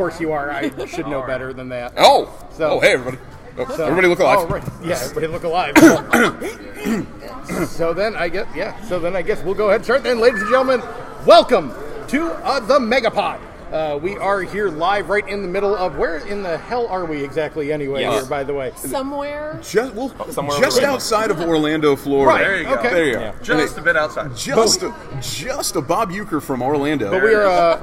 course you are. I should know better than that. Hey everybody. Everybody look alive. Oh, right. Yeah, everybody look alive. So then I guess we'll go ahead and start then, ladies and gentlemen. Welcome to the Megapod. We are here live right in the middle of, where in the hell are we exactly anyway here, by the way? Somewhere Just outside of Orlando, Florida. Right. There you go. Okay. There you go. Yeah. Just a bit outside. Just a Bob Euchre from Orlando. But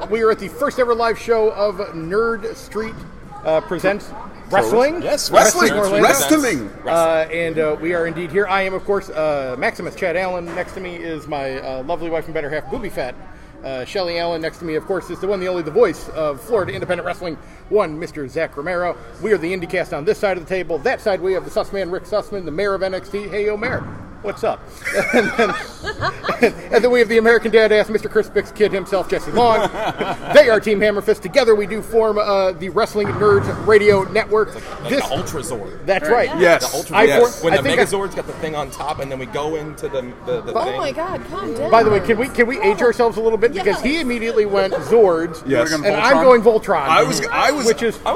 we are at the first ever live show of Nerd Street presents Wrestling. Yes, wrestling. And we are indeed here. I am, of course, Maximus Chad Allen. Next to me is my lovely wife and better half, Booby Fat. Shelly Allen. Next to me, of course, is the one, the only, the voice of Florida Independent Wrestling, one Mr. Zach Romero. We are the IndieCast on this side of the table. That side, we have the Sussman, Rick Sussman, the mayor of NXT. Hey, yo, mayor. What's up? and then we have the American Dad-ass, Mr. Chris Bix Kid himself, Jesse Long. They are Team Hammerfist. Together we do form the Wrestling Nerds Radio Network. Like the Ultra Zord. That's right. Yes. The Ultra Zord. When the Megazord's got the thing on top, and then we go into the thing. Oh my God, calm down. By the way, can we age ourselves a little bit? Because he immediately went Zords, Yes. and I'm going Voltron. I was a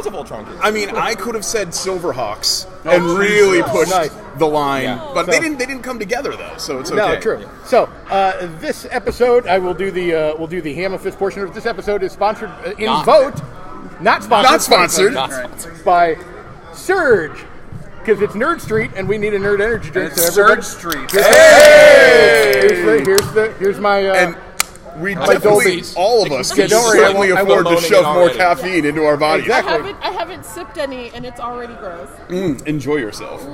Voltron kid. I mean, I could have said Silverhawks and really pushed the line, but they didn't come together though, so it's okay. No, true. Yeah. So this episode, we'll do the Hammerfist portion of this episode is sponsored not sponsored by Surge, because it's Nerd Street and we need a Nerd Energy drink. It's Surge Street. Hey! Here's my. And we definitely, all of us, can certainly afford to shove more caffeine into our bodies. Exactly. I haven't sipped any, and it's already gross. Enjoy yourself.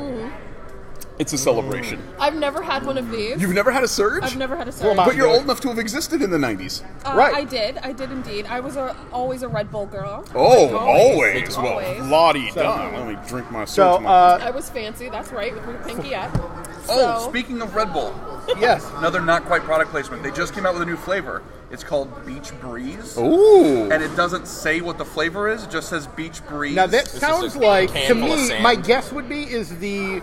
It's a celebration. I've never had one of these. You've never had a Surge? I've never had a Surge. But you're old enough to have existed in the 90s. Right. I did indeed. I was always a Red Bull girl. Oh, always. Well, Always. la-di-da. Let me drink my So, Surge. I was fancy, that's right, with my pinky up. Oh, So- speaking of Red Bull, yes. another not quite product placement. They just came out with a new flavor. It's called Beach Breeze. Ooh. And it doesn't say what the flavor is. It just says Beach Breeze. Now that sounds like, to handful of me, sand. my guess would be is the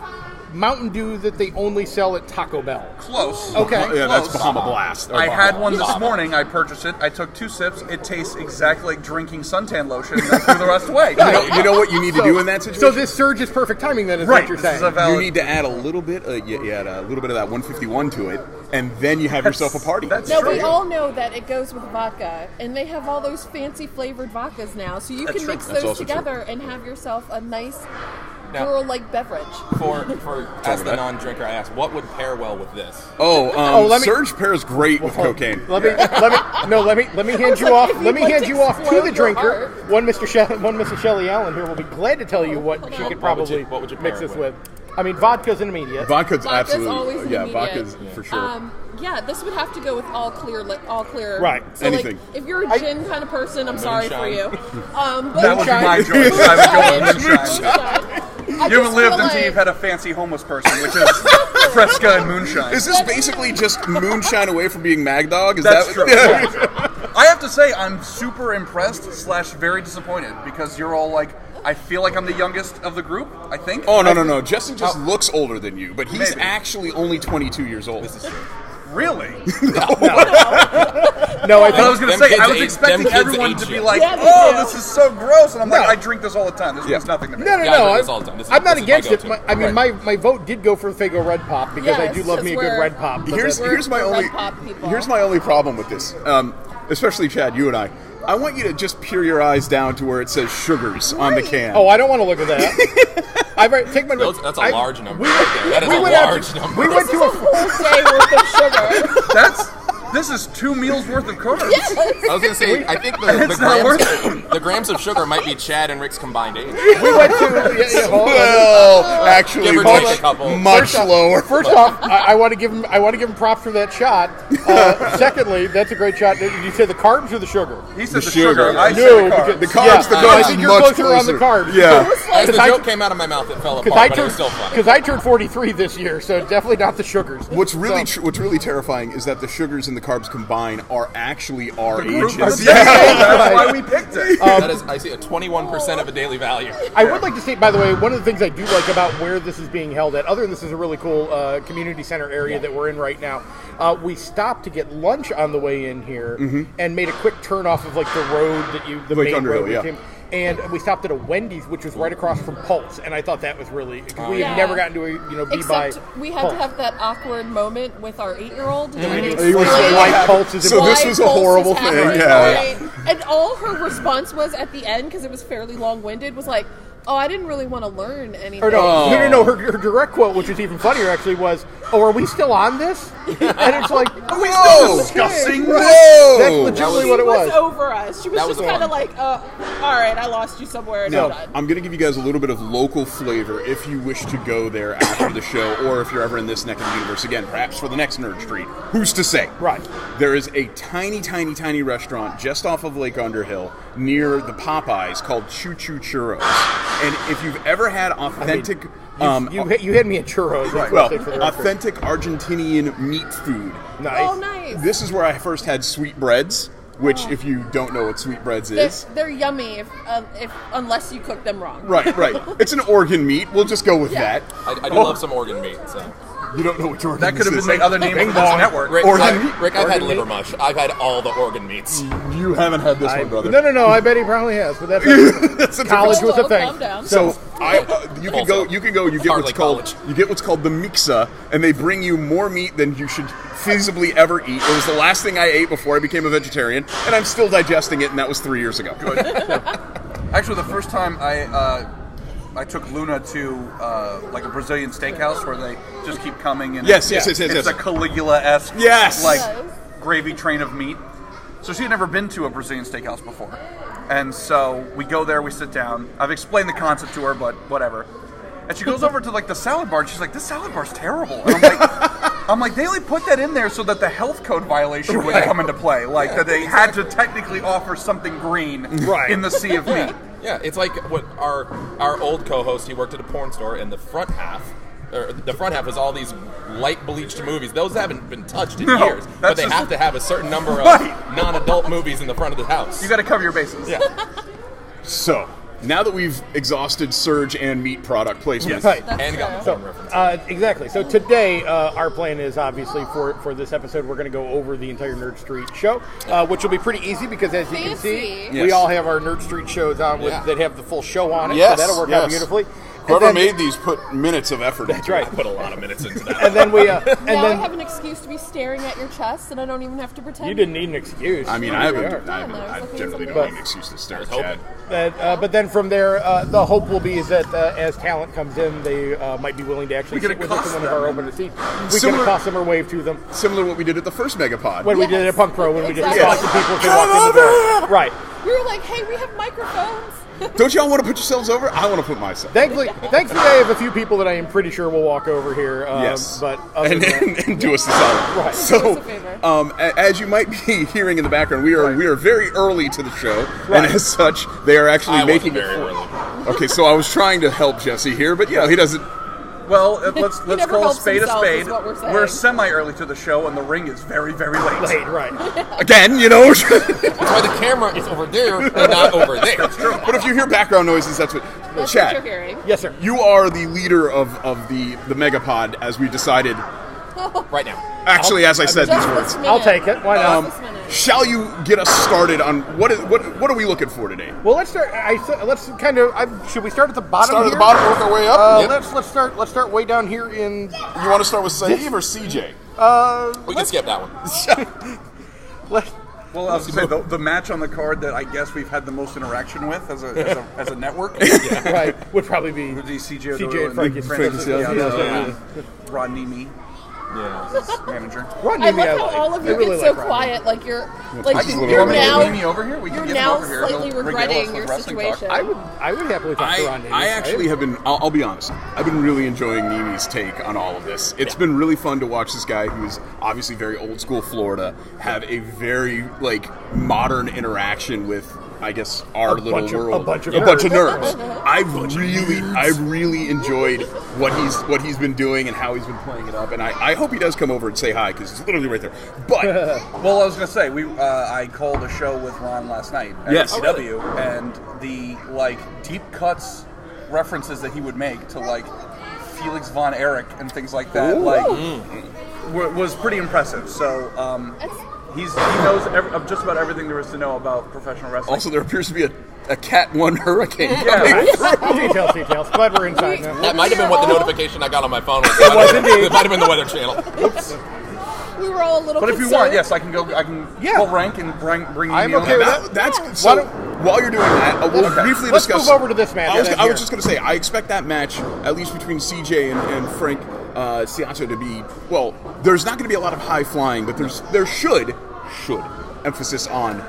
Mountain Dew that they only sell at Taco Bell. Close. Okay. Yeah, that's Close. Bahama Blast. I had one this morning. I purchased it. I took 2 sips. It tastes exactly like drinking suntan lotion, and I threw the rest away. You know what you need to do in that situation? So this Surge is perfect timing then, is Right. what you're This is saying. a valid- You need to add a little bit, you add a little bit of that 151 to it, and then you have yourself a party. That's Now, true. we all know that it goes with vodka, and they have all those fancy flavored vodkas now, so you That's can true. mix That's those also together and have yourself a nice Now- girl-like beverage. For as the non-drinker, I asked, what would pair well with this? Surge pairs great with cocaine. Let me hand you off. Let me hand you off to the drinker. One Mrs. Shelley Allen here will be glad to tell you what she could probably what would you mix pair this it with. I mean, vodka's an immediate. Vodka's Vodka's absolutely, always an immediate. vodka's for sure. Yeah, this would have to go with all clear. Right. So, Anything. like, if you're a gin kind of person, I'm sorry for you. But That would be my choice. I would go with moonshine. You haven't lived until you've had a fancy homeless person, which is Fresca and moonshine. Is this basically just moonshine away from being Mad Dog? That's that true. Yeah. I have to say, I'm super impressed / very disappointed because you're all like, I feel like I'm the youngest of the group, I think. Oh, no. Justin just looks older than you, but he's Maybe. actually only 22 years old. Really? No, I But I was think going to Them say, kids I was age- expecting them kids everyone age to be young. like, Yeah, they oh, do. this is so gross. And I'm like, No. I drink this all the time. This means nothing to me. no. Yeah, I do this all the time. This is- I'm not this is against my it. go-to. I mean, my vote did go for Faygo Red Pop because I do Yes, love me a good we're- Red Pop. But Here's my We're only Red Pop people. here's my only problem with this, especially Chad, you and I. I want you to just peer your eyes down to where it says sugars on the can. Oh, I don't want to look at that. Take my. That's a large number right there. That is a large number. We went to a. whole day worth of sugar. This is 2 meals worth of carbs. I was gonna say, I think It's not worth the grams of sugar might be Chad and Rick's combined age. We went to. Well, actually, Give or take a couple. much lower. First off, I want to give him props for that shot. Secondly, that's a great shot. Did you say the carbs or the sugar? He said The the sugar. sugar. I No, said the because- carbs. The carbs, Yeah, the I carbs think is you're much closer on the carbs. Yeah. It was As the Because joke came out of my mouth, it fell apart, but it was still funny. Because I turned 43 this year, so definitely not the sugars. What's really So- what's really terrifying is that the sugars and the carbs combined are actually our ages. That's why we picked it. That is, I see a 21% of a daily value. I would like to state, by the way, one of the things I do like about where this is being held at, other than this is a really cool community center area that we're in right now, we stopped to get lunch on the way in here and made a quick turn off of like the road that the Like main Underhill, road we yeah. came. And we stopped at a Wendy's, which was right across from Pulse, and I thought that was really. We Yeah. have never gotten to be by. Except we had Pulse. to have that awkward moment with our 8-year-old. He was why Pulse is So important. this was a horrible thing, yeah. And all her response was at the end, because it was fairly long-winded, was like, "Oh, I didn't really want to learn anything." Or no. Her direct quote, which is even funnier, actually, was, "Oh, are we still on this?" And it's like, Are we Whoa! still discussing Whoa! this? that's legitimately what it was. over us. She was That was just the kind of one. like, "All right, I lost you somewhere." And Now, I'm done. I'm going to give you guys a little bit of local flavor if you wish to go there after the show, or if you're ever in this neck of the universe again, perhaps for the next Nerd Street. Who's to say? Right. There is a tiny, tiny, tiny restaurant just off of Lake Underhill near the Popeyes called Choo Choo Churros. And if you've ever had authentic... You had me at churros. That's what well, I'll say for the record. authentic Argentinian meat food. Nice. Oh, nice. This is where I first had sweetbreads, which, if you don't know what sweetbreads is... They're yummy if unless you cook them wrong. Right. It's an organ meat. We'll just go with Yeah. that. I do love some organ meat. So. You don't know which organ That could have this been is. the other name of this network. Rick, Organ I've meat? had liver mush. I've had all the organ meats. You haven't had this one, brother. No. I bet he probably has, but that's That's a college different- was a thing. Calm down. So you can go. You get Hardly what's called college. what's called the mixa, and they bring you more meat than you should feasibly ever eat. It was the last thing I ate before I became a vegetarian, and I'm still digesting it, and that was 3 years ago. Actually, the first time I took Luna to like a Brazilian steakhouse where they just keep coming and Yes. it's a Caligula-esque Yes. like Yes. gravy train of meat. So she had never been to a Brazilian steakhouse before, and so we go there, we sit down. I've explained the concept to her, but whatever. And she goes over to like the salad bar, and she's like, "This salad bar's terrible." And I'm like, they only put that in there so that the health code violation would come into play, like that they had to technically offer something green in the sea of meat. Yeah, it's like what our old co-host. He worked at a porn store, and the front half was all these light bleached movies. Those haven't been touched in No, years, but that's they just- have to have a certain number of Right. non-adult movies in the front of the house. You got to cover your bases. Yeah. So now that we've exhausted Surge and meat product placement, Right. And got the So, porn reference. exactly. So today, our plan is obviously for this episode, we're going to go over the entire Nerd Street show, which will be pretty easy because, as you can see, Fancy. we all have our Nerd Street shows on Yeah. that have the full show on it. Yes, So that'll work yes. out beautifully. whoever And then- made these put minutes of effort. That's right. I put a lot of minutes into that. And then we, Now I then have an excuse to be staring at your chest, and I don't even have to pretend. you didn't need an excuse. I mean, Here I we haven't. are. I, haven't, I was I looking generally at don't something. need an excuse to stare at hoping. Chad. But then from there, the hope will be is that as talent comes in, they might be willing to actually We could sit with us in accost one of our them. open seats. We Similar- can accost them or wave to them. Similar to what we did at the first Megapod. When we did it at Yes. Punk Pro, when we just Exactly. talked to people who walked in the door. Right. We were like, hey, we have microphones. Don't y'all want to put yourselves over? I want to put myself. Thankfully, I have a few people that I am pretty sure will walk over here. Yes. But other and, than that, and do us the solid. Right. Do So, us a favor. as you might be hearing in the background, we are very early to the show, Right. and as such, they are actually I making wasn't it. very early. Okay, so I was trying to help Jesse here, but he doesn't. Well, let's never call a helps spade a himself, spade. is what we're saying. semi-early to the show, and the ring is very, very late. late, right. Again, That's why the camera is over there and not over there. But if you hear background noises, that's what. That's Chad, what you're hearing. Yes, sir. you are the leader of the Megapod, as we decided. Right now. Actually, as I said these Just words. this minute. I'll take it. Why not? Just this minute. Shall you get us started on what are we looking for today? Well, let's start. Let's kind of. Should we start at the bottom? Start at the here? bottom, work our way up. Yep. Let's start way down here in. You want to start with Saeed or CJ? We can skip that one. Let, Well, I was going to say, the match on the card that I guess we've had the most interaction with as a network right, would probably be would be CJ CJ and Frankie. Francis, yeah, Rodney Me, Yeah. manager. Rodney, I me, love how like. all of I you really get so like Rodney. quiet, like you're You now Get Mimi over here. We you're can get him now over here. slightly He'll regale us regretting with your wrestling talk. situation. I would happily talk to Rodney. I actually have been. I'll be honest. I've been really enjoying Nimi's take on all of this. It's been really fun to watch this guy, who's obviously very old school Florida, have a very modern interaction with I guess, our little bunch of- world. a bunch of nerds. I really enjoyed what he's been doing and how he's been playing it up, and I hope he does come over and say hi because it's literally right there. But Well, I was gonna say I called a show with Ron last night at Yes. ECW, and the deep cuts references that he would make to Felix von Erich and things like that, was pretty impressive. So he knows just about everything there is to know about professional wrestling. also, there appears to be a Cat 1 hurricane. Yeah. Details. Glad we're inside now. That might have been what the notification I got on my phone was. It was indeed. It might have been the Weather Channel. We were all a little But if you concerned. want, yes, I can go. I can full rank and bring you. I'm Neil. okay with that. That's so. While you're doing that, we'll briefly Let's discuss. move over to this match. I was just going to say, I expect that match, at least between CJ and Frank Ciaccio, to be there's not going to be a lot of high flying, but there should emphasis on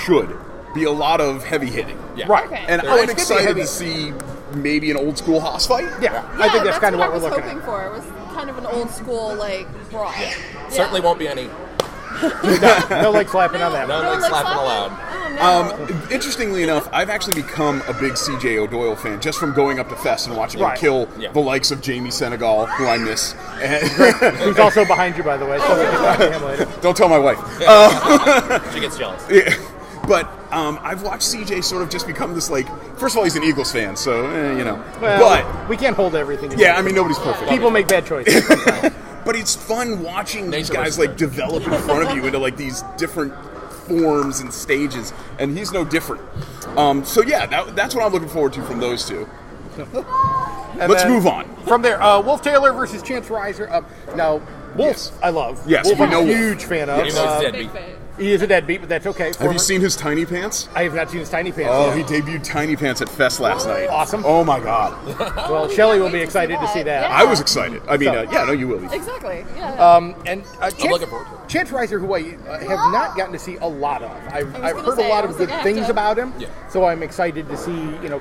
should be a lot of heavy hitting. Yeah. Right. Okay. And There I'm is. excited to see maybe an old school Haas fight. Yeah, I think that's kind of what we're I was looking hoping at. for. It was kind of an old school brawl. Yeah. Certainly won't be any. No leg slapping on that. No one. leg slapping allowed. Oh no. Interestingly enough, I've actually become a big CJ O'Doyle fan just from going up to Fest and watching him Right. kill Yeah. the likes of Jamie Senegal, who I miss. And Who's also behind you, by the way. So we can talk to him later. don't tell my wife. She gets jealous. Yeah. But I've watched CJ sort of just become this first of all, he's an Eagles fan, so Well, we can't hold everything. yeah, I mean nobody's perfect. People make bad choices sometimes. But it's fun watching these Nature guys versus develop in front of you into these different forms and stages, and he's no different. So yeah, that's what I'm looking forward to from those two. And Let's then move on. From there, Wolf Taylor versus Chance Riser. Now, Wolf, Yes. I love. Yes, Wolf, we I'm know a Wolf. huge fan of. Even though he's dead Big beat. fan. He is a deadbeat, but that's okay. Have Former- you seen his Tiny Pants? I have not seen his tiny pants. Oh, yet. he debuted Tiny Pants at Fest last night. Awesome. Oh my God. Well, Shelley will be excited to see that. Yeah. I was excited. I mean, So- yeah, no, you will be. Exactly. Yeah. And I'm looking forward to it. Chance Riser, who I have not gotten to see a lot of. I've gonna heard a say, lot I of was good like, things yeah. about him. Yeah. So I'm excited to see,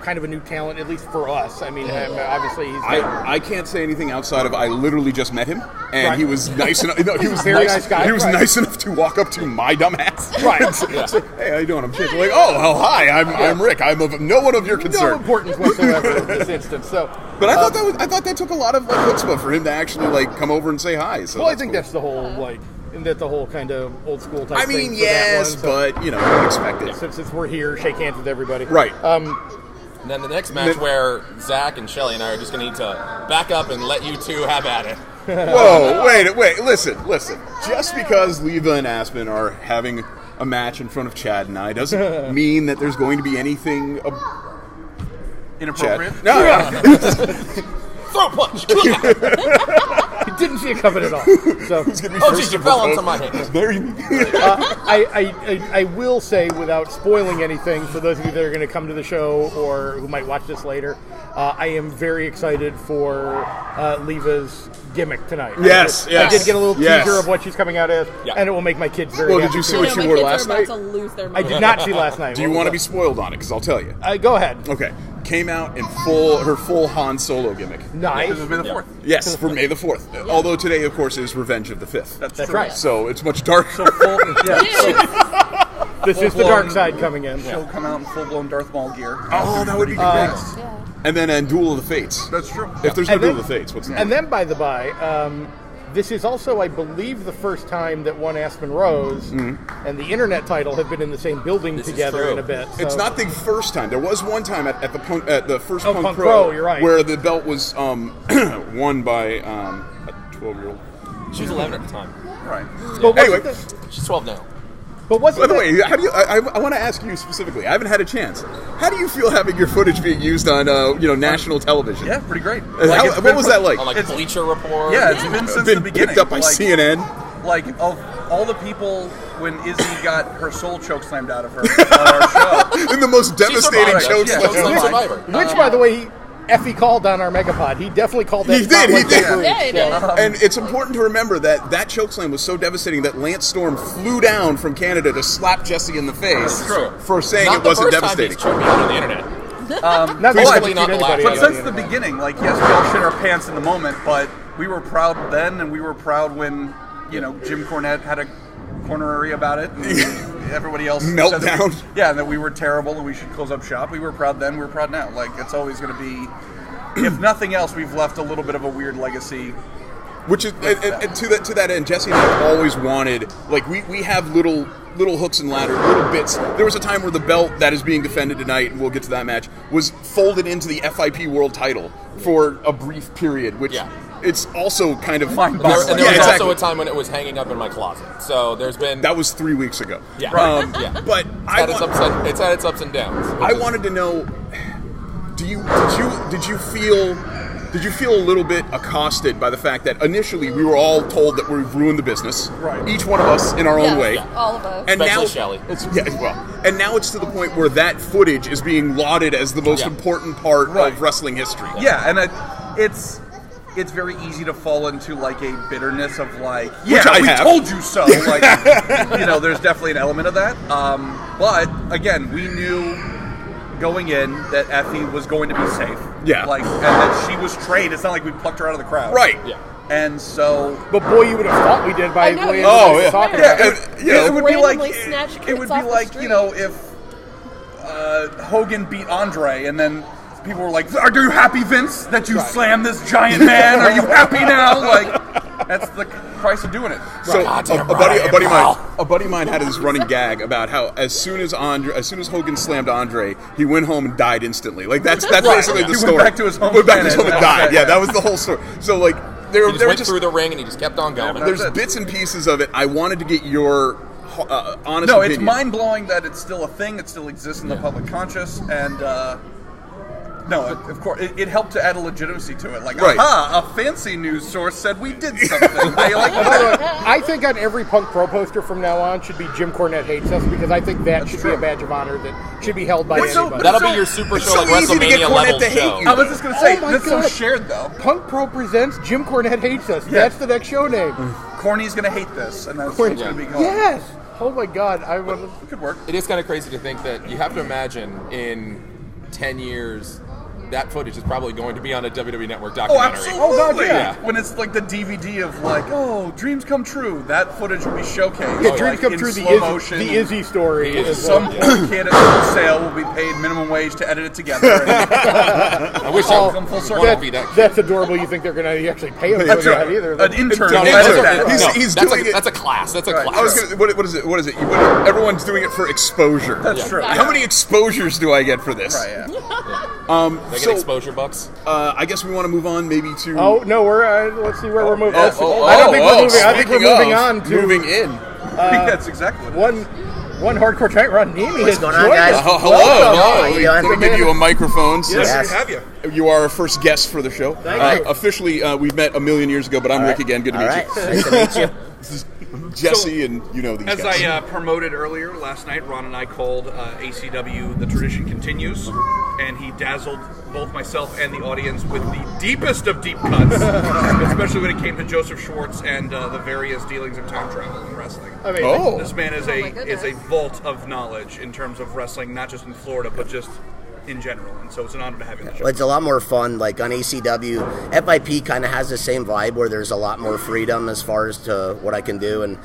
kind of a new talent, at least for us. I mean, obviously he's I can't say anything outside of I literally just met him, and Right. he was nice enough. No, he was Very nice guy, He was right. nice enough to walk up to my dumb ass. Right. And say, hey, how you doing? I'm Chance. Like, oh, hi. I'm Rick. I'm of no one of your no concern. importance whatsoever in this instance. So, But I thought that took a lot of chutzpah for him to actually come over and say hi. So well, I think cool. that's the whole the whole kind of old school type I thing. mean, for that yes, one, so- but you don't expect it. since we're here, shake hands with everybody. Right. And then the next match where Zach and Shelly and I are just going to need to back up and let you two have at it. Whoa, wait, listen. Just because Leva and Aspen are having a match in front of Chad and I doesn't mean that there's going to be anything. Inappropriate. Chad. No. Throw punch! He didn't see it coming at all. So, Oh, geez, you fell onto my hand. There you I will say, without spoiling anything, for those of you that are going to come to the show or who might watch this later, I am very excited for Leva's gimmick tonight. Yes, I did get a little yes. teaser of what she's coming out as, Yeah. and it will make my kids very Well, happy. did you see too. what she my wore kids last are night? about to lose their I mind. did not see last night. Do you want to be spoiled on it? Because I'll tell you. Go ahead. Okay. Came out in her full Han Solo gimmick. Nice. This is May the 4th. Yes, for May the 4th. Although today, of course, is Revenge of the 5th. That's true. right. So it's much darker. This is the dark side coming in. She'll come out in full-blown Darth Maul gear. Oh, that would be great. Yeah. And then Duel of the Fates. That's true. If there's no And Duel then- of the Fates, what's And then, by the by, this is also, I believe, the first time that One Aspen Rose and the Internet title have been in the same building This is together true. in a bit. It's so- not the first time. There was one time at the first Oh, Punk, Punk Pro, Pro, you're right. where the belt was won by a 12-year-old. She was 11 at the time. Right. But wasn't Anyway. the- She's 12 now. but wasn't By the the- way, how do you? I want to ask you specifically. I haven't had a chance. How do you feel having your footage being used on national television? Yeah, pretty great. It's what was that like? On It's- Bleacher Report. Yeah, it's been since Been the beginning. picked up by CNN. Like, of all the people when Izzy got her soul choke slammed out of her on our show. In the most devastating survived. choke Yeah, slam. she She's a survivor. Which, by the way, Effie called on our Megapod. He definitely called that. He did, he spotlight did. for Yeah, he did. And it's important to remember that chokeslam was so devastating that Lance Storm flew down from Canada to slap Jesse in the face That's true. for saying Not it the wasn't first devastating. time he's choked me out on the internet. Not that Basically he not cheated the last anybody one. But on since the internet. beginning, like, yes, we all shit our pants in the moment, but we were proud then, and we were proud when, Jim Cornette had a cornery about it. And everybody else Meltdown. said that and that we were terrible and we should close up shop. We were proud then, we're proud now. Like, it's always going to be, if nothing else, we've left a little bit of a weird legacy. Which is, and to that end, Jesse and I have always wanted, like, we have little hooks and ladders, little bits. There was a time where the belt that is being defended tonight, and we'll get to that match, was folded into the FIP World title for a brief period, which it's also kind of mind-boggling. And there was also a time when it was hanging up in my closet. So there's been... That was 3 weeks ago. Yeah. Yeah. But it's had its ups and downs. I wanted to know, did you feel a little bit accosted by the fact that initially we were all told that we've ruined the business, right? Each one of us in our own way, all of us, and especially now, Shelley. And now it's to the point where that footage is being lauded as the most important part of wrestling history. Yeah, and it's very easy to fall into like a bitterness of like, told you so. Like, there's definitely an element of that. But again, we knew going in that Effie was going to be safe. Yeah. Like, and that she was trained. It's not like we plucked her out of the crowd. Right. Yeah. And so... But boy, you would have thought we did by the way talking about it. It would be like, if Hogan beat Andre and then people were like, are you happy, Vince, that you slammed this giant man? Are you happy now? Like, that's the price of doing it. So a buddy of mine had this running gag about how as soon as Hogan slammed Andre, he went home and died instantly. Like that's basically the story. He went back to his home. And died. Yeah, that was the whole story. So like he went through the ring and he just kept on going. There's bits and pieces of it. I wanted to get your honest No, opinion. it's mind blowing that it's still a thing. It still exists in the public conscious and. No, of course, it helped to add a legitimacy to it. Like, a fancy news source said we did something. I think on every Punk Pro poster from now on should be Jim Cornette hates us, because I think that should be a badge of honor that should be held by anybody. That'll be your super show, like WrestleMania level show. I was just going to say, that's so shared, though. Punk Pro presents Jim Cornette hates us. Yeah. That's the next show name. Corny's going to hate this, and that's what it's going to be called. Yes! Oh my God. It could work. It is kind of crazy to think that you have to imagine in 10 years... that footage is probably going to be on a WWE Network documentary. Oh, absolutely. Oh, God, yeah. When it's like the DVD of like, dreams come true, that footage will be showcased. Yeah, dreams come true, the Izzy story. Some poor kid at the sale will be paid minimum wage to edit it together. I wish I would come full circle. That's adorable. You think they're going to actually pay him for that either. An intern. He's doing it. That's a class. That's a class. I was gonna, what is it? Everyone's doing it for exposure. That's true. How many exposures do I get for this? Right, yeah. Get exposure bucks. I guess we want to move on maybe to... Oh, no, let's see where we're moving. I don't think we're moving. I think we're moving on to... Moving in. I think that's exactly what it is. One hardcore giant Ron Nemi has going on, guys? Hello. Let me give you a microphone. Yes, have you. You are our first guest for the show. Thank you. Officially, we met a million years ago, but I'm Rick again. Good to meet you. Nice to meet you. This is Jesse, and you know these guys. As I promoted earlier last night, Ron and I called ACW The Tradition Continues, and he dazzled both myself and the audience with the deepest of deep cuts, especially when it came to Joseph Schwartz and the various dealings of time travel in wrestling. This man is a vault of knowledge in terms of wrestling, not just in Florida, but just in general, and so it's an honor to have you on the show. Well, it's a lot more fun. Like on ACW, FIP kind of has the same vibe where there's a lot more freedom as far as to what I can do, and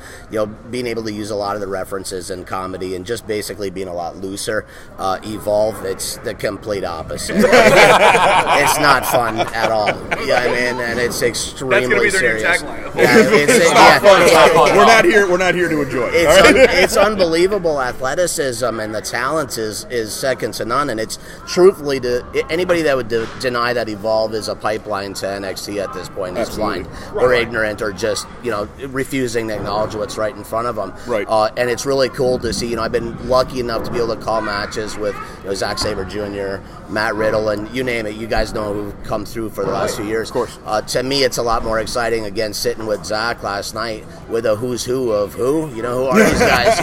being able to use a lot of the references in comedy and just basically being a lot looser. Evolve, it's the complete opposite. It's not fun at all. Yeah, I mean, and it's extremely serious. That's going to be their new tagline. We're not here to enjoy it. It's unbelievable athleticism, and the talent is second to none, and it's truthfully, to anybody that would deny that Evolve is a pipeline to NXT at this point is blind or ignorant or just refusing to acknowledge what's right in front of them. Right. And it's really cool to see. I've been lucky enough to be able to call matches with Zack Sabre Jr., Matt Riddle, and you name it. You guys know who've come through for the last few years. Of course. To me, it's a lot more exciting. Again, sitting with Zack last night with a who's who of who. Who are these guys?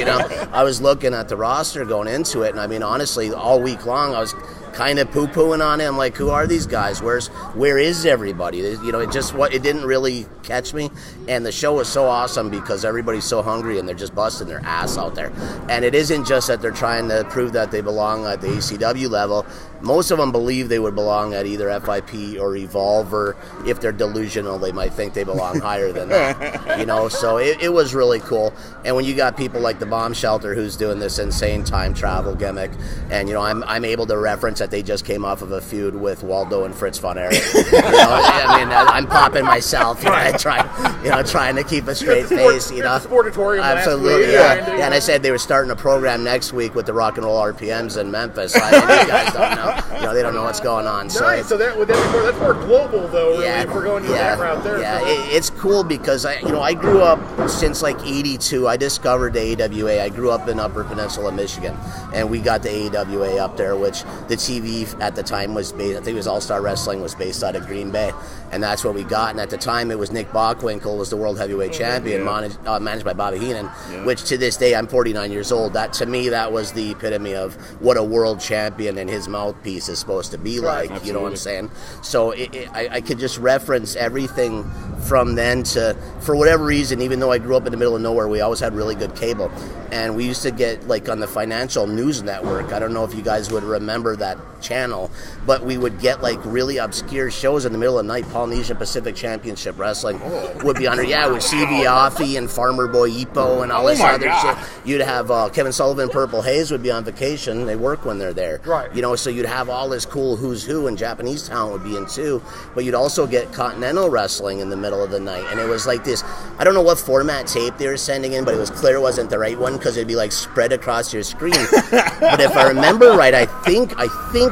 I was looking at the roster going into it, and I mean, honestly, all week long, I was kind of poo-pooing on it. I'm like, who are these guys? Where is everybody? It didn't really catch me. And the show was so awesome because everybody's so hungry and they're just busting their ass out there. And it isn't just that they're trying to prove that they belong at the ACW level. Most of them believe they would belong at either FIP or Evolve, or if they're delusional, they might think they belong higher than that. So it was really cool. And when you got people like the Bomb Shelter who's doing this insane time travel gimmick, and I'm able to reference that they just came off of a feud with Waldo and Fritz von Erich. I'm popping myself. Trying to keep a straight face. Sportatorium. Absolutely. Yeah. And I said they were starting a program next week with the Rock and Roll RPMs in Memphis. You guys don't know. They don't know what's going on. Nice. So that's more global, though. Really, if we're going that route there. Yeah, it's cool because I grew up since like '82. I discovered the AWA. I grew up in Upper Peninsula, Michigan, and we got the AWA up there, which the TV at the time was based. I think it was All Star Wrestling was based out of Green Bay, and that's what we got. And at the time, it was Nick Bockwinkel was the World Heavyweight Champion, managed by Bobby Heenan. Which to this day, I'm 49 years old. That to me, that was the epitome of what a world champion and his mouthpiece is supposed to be like. Absolutely. You know what I'm saying? So I could just reference everything from then to, for whatever reason, even though I grew up in the middle of nowhere, we always had really good cable. And we used to get, like, on the Financial News Network, I don't know if you guys would remember that channel, but we would get, like, really obscure shows in the middle of the night. Polynesian Pacific Championship Wrestling would be under, with C.V. Offie and Farmer Boy Ipo and all this other shit. You'd have Kevin Sullivan, Purple Haze would be on vacation. They work when they're there. Right. So you'd have all this cool who's who, and Japanese talent would be in too, but you'd also get Continental Wrestling in the middle of the night. And it was like this, I don't know what format tape they were sending in, but it was clear it wasn't the right one because it'd be like spread across your screen. But if I remember right, I think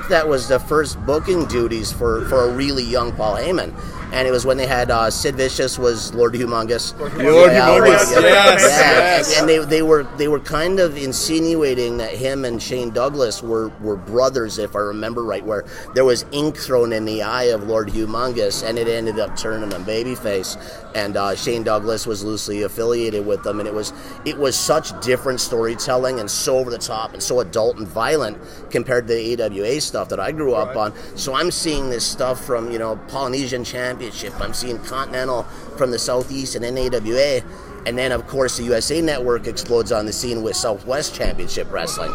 that was the first booking duties for a really young Paul Heyman. And it was when they had Sid Vicious was Lord Humongous. Lord Humongous, yes. And they were kind of insinuating that him and Shane Douglas were brothers, if I remember right, where there was ink thrown in the eye of Lord Humongous, and it ended up turning him babyface. And Shane Douglas was loosely affiliated with them, and it was such different storytelling and so over the top and so adult and violent compared to the AWA stuff that I grew up on. So I'm seeing this stuff from Polynesian Championship. I'm seeing Continental from the Southeast and then AWA. And then, of course, the USA Network explodes on the scene with Southwest Championship Wrestling,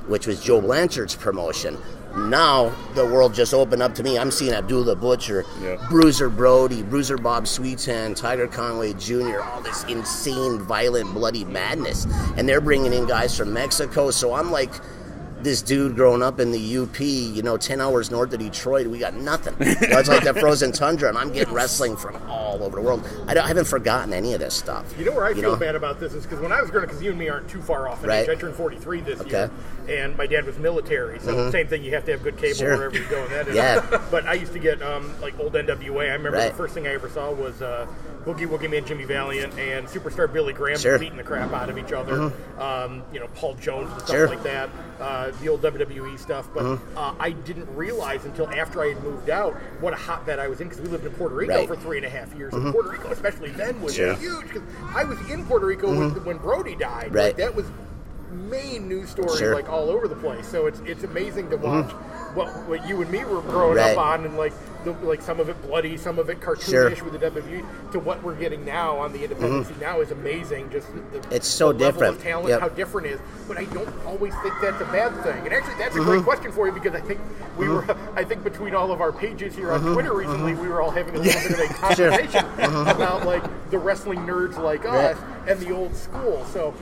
which was Joe Blanchard's promotion. Now, the world just opened up to me. I'm seeing Abdullah Butcher, Bruiser Brody, Bruiser Bob Sweetan, Tiger Conway Jr., all this insane, violent, bloody madness. And they're bringing in guys from Mexico. So I'm like, this dude growing up in the UP, 10 hours north of Detroit, we got nothing. It's like the frozen tundra, and I'm getting wrestling from all over the world. I haven't forgotten any of this stuff. You know where I feel bad about this is because when I was growing up, because you and me aren't too far off in age. I turned 43 this year, and my dad was military, so same thing, you have to have good cable wherever you go. And that But I used to get like old NWA. I remember the first thing I ever saw was Boogie Woogie Man Jimmy Valiant and Superstar Billy Graham beating the crap out of each other. Paul Jones and stuff like that. The old WWE stuff, but I didn't realize until after I had moved out what a hotbed I was in, because we lived in Puerto Rico for 3.5 years. And Puerto Rico, especially then, was huge, because I was in Puerto Rico when Brody died. Like, that was main news stories like all over the place. So it's amazing to watch what you and me were growing up on, and like some of it bloody, some of it cartoonish with the WWE, to what we're getting now on the independent scene now is amazing. Just it's so the different. Level of talent, how different it is. But I don't always think that's a bad thing. And actually, that's a great question for you, because I think I think between all of our pages here on Twitter recently, we were all having a little bit of a conversation about like the wrestling nerds like us and the old school. So,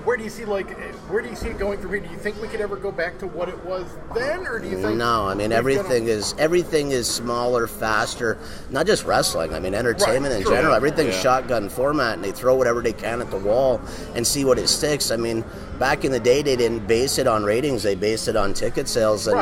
where do you see it going from here? Do you think we could ever go back to what it was then, or do you think? No, I mean everything is smaller, faster. Not just wrestling. I mean entertainment in general. Everything's shotgun format, and they throw whatever they can at the wall and see what it sticks. I mean, back in the day, they didn't base it on ratings; they based it on ticket sales. And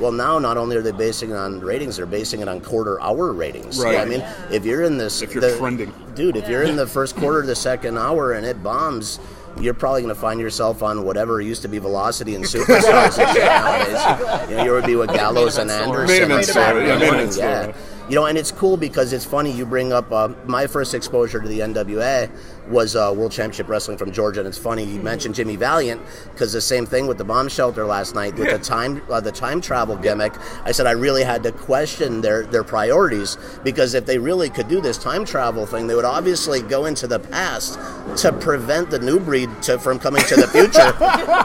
well, now not only are they basing it on ratings, they're basing it on quarter-hour ratings. Right. I mean, if you're in trending, dude, if you're in the first quarter of the second hour and it bombs, you're probably going to find yourself on whatever used to be Velocity and Superstars and shit nowadays. You would be with Gallows and Anderson. And it's cool because it's funny you bring up my first exposure to the NWA was World Championship Wrestling from Georgia. And it's funny you mentioned Jimmy Valiant, because the same thing with the bomb shelter last night with the time travel gimmick. I said I really had to question their priorities, because if they really could do this time travel thing, they would obviously go into the past to prevent the new breed from coming to the future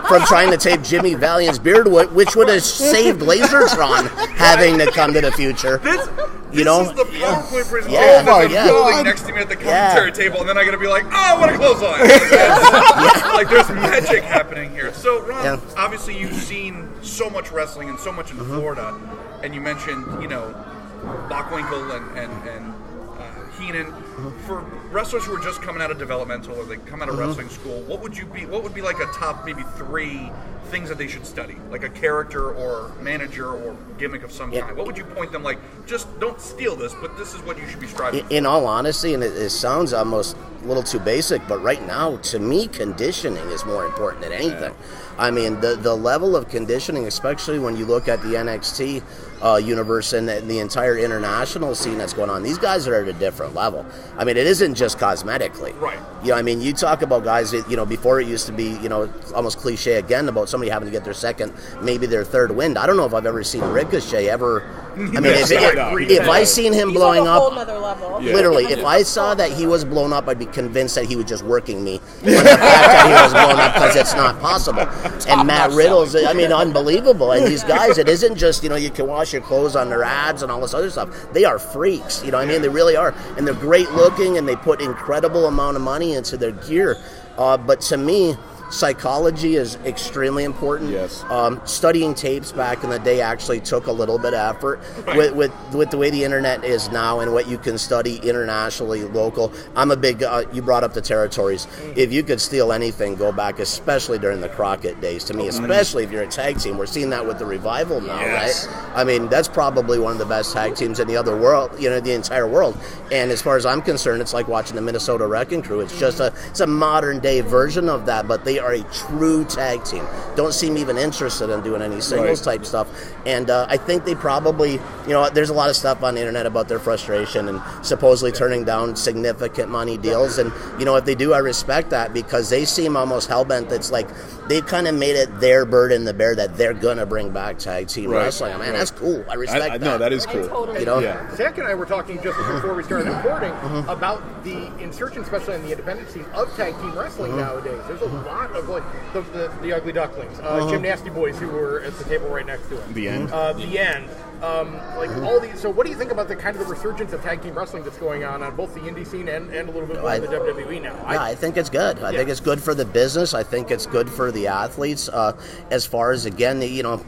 from trying to tape Jimmy Valiant's beard, which would have saved Lasertron having to come to the future. This you know, is the PowerPoint presentation Yeah. that's Yeah. building next to me at the commentary table, and then I'm going to be like, oh, what a clothesline. Like, there's magic happening here. So, Ron, obviously you've seen so much wrestling and so much in Florida, and you mentioned, you know, Bockwinkel and Heenan. For wrestlers who are just coming out of developmental or they come out of wrestling school, what would be like a top maybe 3 things that they should study, like a character or manager or gimmick of some kind? What would you point them, like, just don't steal this, but this is what you should be striving for? In all honesty, and it sounds almost a little too basic, but right now, to me, conditioning is more important than anything. I mean, the level of conditioning, especially when you look at the NXT universe and the entire international scene that's going on, these guys are at a different level. I mean, it isn't just cosmetically. Right. You know, I mean, you talk about guys that, you know, before it used to be, you know, almost cliche again about somebody having to get their second, maybe their third wind. I don't know if I've ever seen Ricochet ever. I mean, if I seen him blowing on a up, whole nother level. literally, if I saw that he was blown up, I'd be convinced that he was just working me. On the fact that he was blown up, because it's not possible. And Matt Riddle's, I mean, unbelievable. And these guys, it isn't just, you know, you can wash your clothes on their ads and all this other stuff. They are freaks, you know what I mean? They really are. And they're great looking, and they put incredible amount of money into their gear. But to me, psychology is extremely important. Yes. Studying tapes back in the day actually took a little bit of effort. With the way the internet is now and what you can study internationally, local. I'm a big, you brought up the territories. If you could steal anything, go back, especially during the Crockett days, to me, especially if you're a tag team. We're seeing that with the Revival now, right? I mean, that's probably one of the best tag teams in the other world, you know, the entire world. And as far as I'm concerned, it's like watching the Minnesota Wrecking Crew. It's just it's a modern day version of that, but they are a true tag team. Don't seem even interested in doing any singles type stuff. And I think they probably, you know, there's a lot of stuff on the internet about their frustration and supposedly turning down significant money deals. And, you know, if they do, I respect that, because they seem almost hell-bent. It's like they've kind of made it their burden to bear that they're going to bring back tag team wrestling. Man, that's cool. I respect that. No, that is cool. Totally You know? Zach and I were talking just before we started recording about the insertion, especially in the independent scene, of tag team wrestling nowadays. There's a lot of, like, the Ugly Ducklings, Gym Nasty Boys, who were at the table right next to him. The End. The End. Like all these. So, what do you think about the kind of the resurgence of tag team wrestling that's going on both the indie scene and a little bit more in the WWE now? I think it's good. I think it's good for the business. I think it's good for the athletes. As far as, again, you know,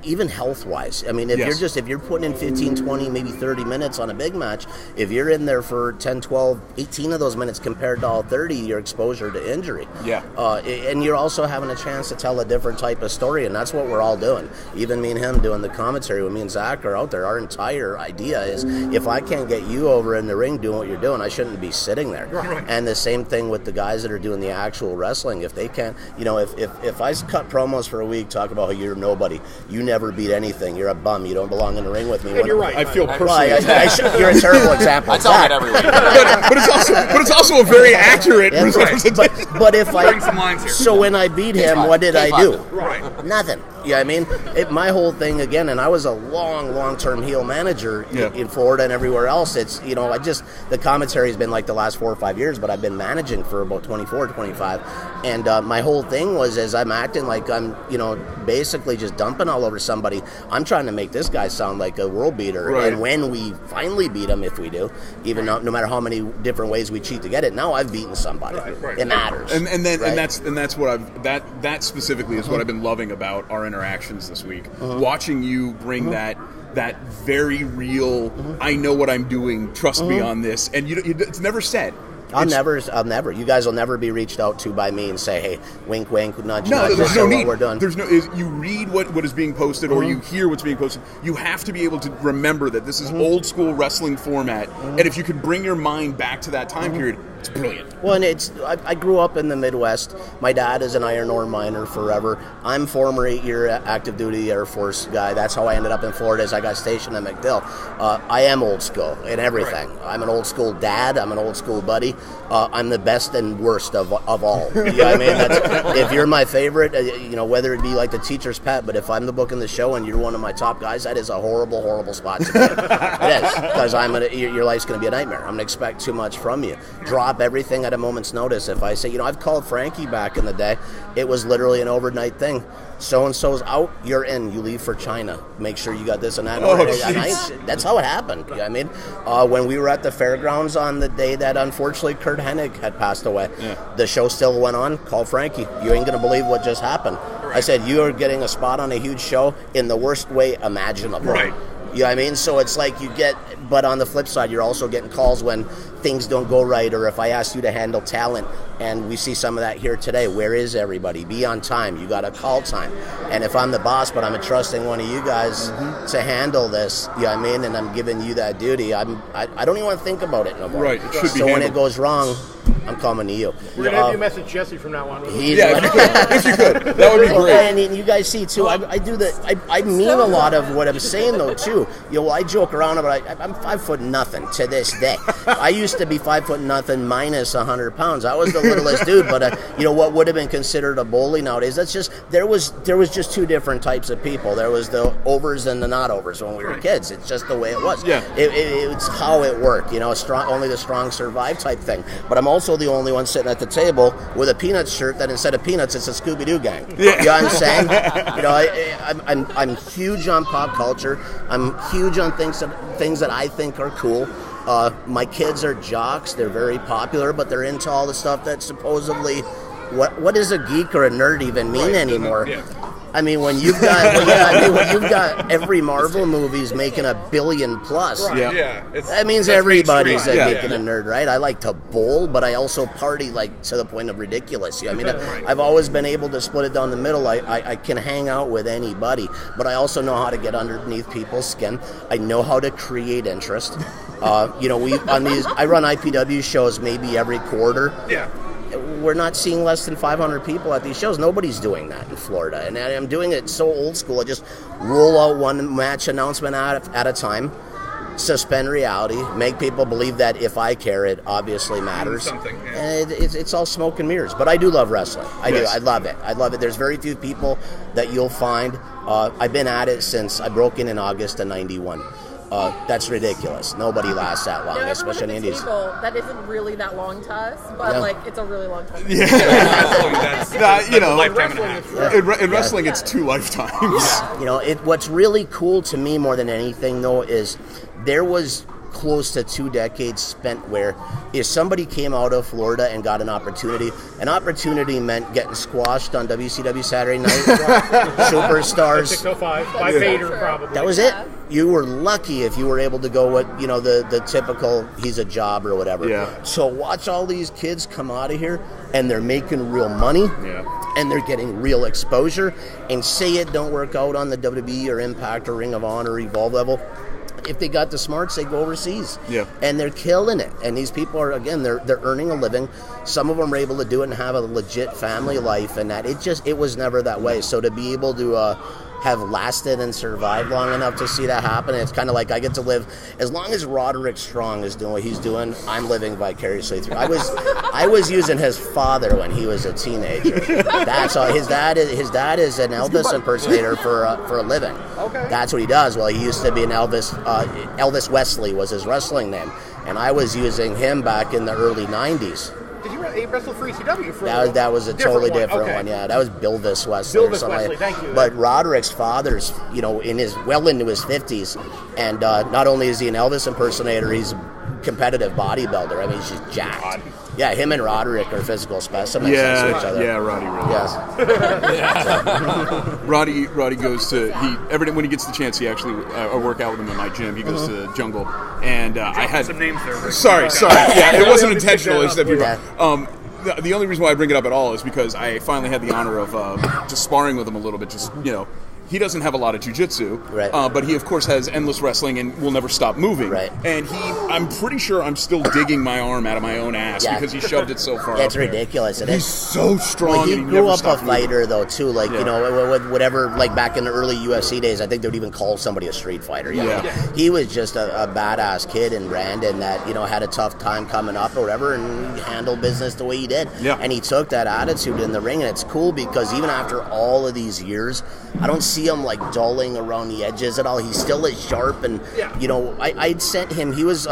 even health-wise. I mean, if you're putting in 15, 20, maybe 30 minutes on a big match, if you're in there for 10, 12, 18 of those minutes compared to all 30, your exposure to injury. Yeah. And you're also having a chance to tell a different type of story, and that's what we're all doing. Even me and him doing the commentary, when me and Zach are out there, our entire idea is, if I can't get you over in the ring doing what you're doing, I shouldn't be sitting there. Right. And the same thing with the guys that are doing the actual wrestling. If they can't, you know, if I cut promos for a week, talk about how you're nobody, you never beat anything, you're a bum, you don't belong in the ring with me. And you're right. I feel personally. You're a terrible example. I tell that every week. but it's also a very accurate representation. But if Bring some lines here. so when I beat him, what did I do? Right. Nothing. Yeah, I mean, my whole thing again, and I was a long-term heel manager in Florida and everywhere else. It's, you know, the commentary has been like the last 4 or 5 years, but I've been managing for about 24, 25. And my whole thing was, as I'm acting like I'm, you know, basically just dumping all over somebody, I'm trying to make this guy sound like a world beater. Right. And when we finally beat him, if we do, even no matter how many different ways we cheat to get it, now I've beaten somebody. Right. It matters. And right? that's what that specifically is what I've been loving about our interactions this week. Watching you bring that very real, I know what I'm doing, trust me on this, and it's never said. I'll never. You guys will never be reached out to by me and say, "Hey, wink, wink, nudge, no, nudge." there's no need. What we're doing. You read what is being posted, or you hear what's being posted. You have to be able to remember that this is old school wrestling format, and if you could bring your mind back to that time period, It's brilliant. Well, and I grew up in the Midwest. My dad is an iron ore miner forever. I'm former 8-year active duty Air Force guy. That's how I ended up in Florida as I got stationed at MacDill. I am old school in everything. Right. I'm an old school dad. I'm an old school buddy. I'm the best and worst of all. You know what I mean? If you're my favorite, whether it be like the teacher's pet, but if I'm the book in the show and you're one of my top guys, that is a horrible, horrible spot to be in. It is, because your life's going to be a nightmare. I'm going to expect too much from you. Drop everything at a moment's notice. If I say, I've called Frankie back in the day, it was literally an overnight thing. So-and-so's out, you're in. You leave for China. Make sure you got this and that. That's how it happened. You know what I mean? When we were at the fairgrounds on the day that, unfortunately, Kurt Hennig had passed away, the show still went on. Call Frankie. You ain't going to believe what just happened. Right. I said, you are getting a spot on a huge show in the worst way imaginable. Right. You know what I mean? So it's like but on the flip side, you're also getting calls when things don't go right, or if I ask you to handle talent, and we see some of that here today. Where is everybody? Be on time. You got a call time. And if I'm the boss, but I'm trusting one of you guys to handle this, you know what I mean? And I'm giving you that duty, I don't even want to think about it no more. Right. It should be so handled. When it goes wrong, I'm coming to you. We're going to have you message Jesse from now on. If you could. That would be great. And you guys see, too, I mean a lot of what I'm saying, though, too. I joke around about I'm 5'0" to this day. I used to be 5'0" minus 100 pounds. I was the littlest dude, but what would have been considered a bully nowadays, that's just, there was just two different types of people. There was the overs and the not overs when we were kids. It's just the way it was. Yeah. It's how it worked, only the strong survive type thing. But I'm also the only one sitting at the table with a Peanuts shirt that instead of Peanuts, it's a Scooby-Doo gang. Yeah. You know what I'm saying? I'm huge on pop culture. I'm huge on things that I think are cool. My kids are jocks. They're very popular, but they're into all the stuff that supposedly, what does a geek or a nerd even mean anymore? Yeah. I mean, when you've got every Marvel movie's making $1 billion plus, that means everybody's a geek and a nerd, right? I like to bowl, but I also party to the point of ridiculous. I mean, I've always been able to split it down the middle. I can hang out with anybody, but I also know how to get underneath people's skin. I know how to create interest. I run IPW shows maybe every quarter. Yeah. We're not seeing less than 500 people at these shows. Nobody's doing that in Florida. And I'm doing it so old school. I just roll out one match announcement at a time, suspend reality, make people believe that if I care, it obviously matters. And it's all smoke and mirrors. But I do love wrestling. I do. I love it. There's very few people that you'll find. I've been at it since I broke in August of 91. That's ridiculous. Nobody lasts that long, especially in the Indies. That isn't really that long to us, but it's a really long time. Yeah. Lifetime and a half. In wrestling, it's 2 lifetimes. Yeah. What's really cool to me more than anything, though, is there was close to 2 decades spent where if somebody came out of Florida and got an opportunity meant getting squashed on WCW Saturday Night, Superstars. 605, by Vader, probably. That was it. You were lucky if you were able to go with, the typical, he's a job or whatever. Yeah. So watch all these kids come out of here, and they're making real money. Yeah. And they're getting real exposure. And say it don't work out on the WWE or Impact or Ring of Honor or Evolve level. If they got the smarts, they go overseas. Yeah. And they're killing it. And these people are, again, they're earning a living. Some of them are able to do it and have a legit family life, and that it was never that way. So to be able to have lasted and survived long enough to see that happen, it's kind of like I get to live, as long as Roderick Strong is doing what he's doing, I'm living vicariously through. I was using his father when he was a teenager. That's all. His dad is an Elvis impersonator for a living. Okay. That's what he does. Well, he used to be an Elvis. Elvis Wesley was his wrestling name, and I was using him back in the early 90s. Did you wrestle for ECW? That was a totally different one. Yeah, that was Billvis Wesley. Billvis Wesley, thank you. But Roderick's father's, into his 50s, and not only is he an Elvis impersonator, he's a competitive bodybuilder. I mean, he's just jacked. God. Yeah, him and Roderick are physical specimens next to each other. Yeah, Roddy really is. Roddy goes to when he gets the chance, he actually work out with him in my gym. He goes to Jungle, and I had some names there. Sorry. Yeah, it wasn't intentional. Except the only reason why I bring it up at all is because I finally had the honor of just sparring with him a little bit. Just he doesn't have a lot of jiu-jitsu, Right. But he, of course, has endless wrestling and will never stop moving. Right. And I'm pretty sure I'm still digging my arm out of my own ass because he shoved it so far. Yeah, it's up there. ridiculous. He's so strong. Well, he and he grew never up a stopped moving. fighter, though, too. Like, Yeah. you know, whatever, like back in the early UFC days, I think they would even call somebody a street fighter. You know? He was just a badass kid in Brandon that, you know, had a tough time coming up or whatever and handled business the way he did. Yeah. And he took that attitude in the ring, and it's cool because even after all of these years, I don't see him, like, dulling around the edges at all. He's still as sharp, and, you know, I'd sent him, he was...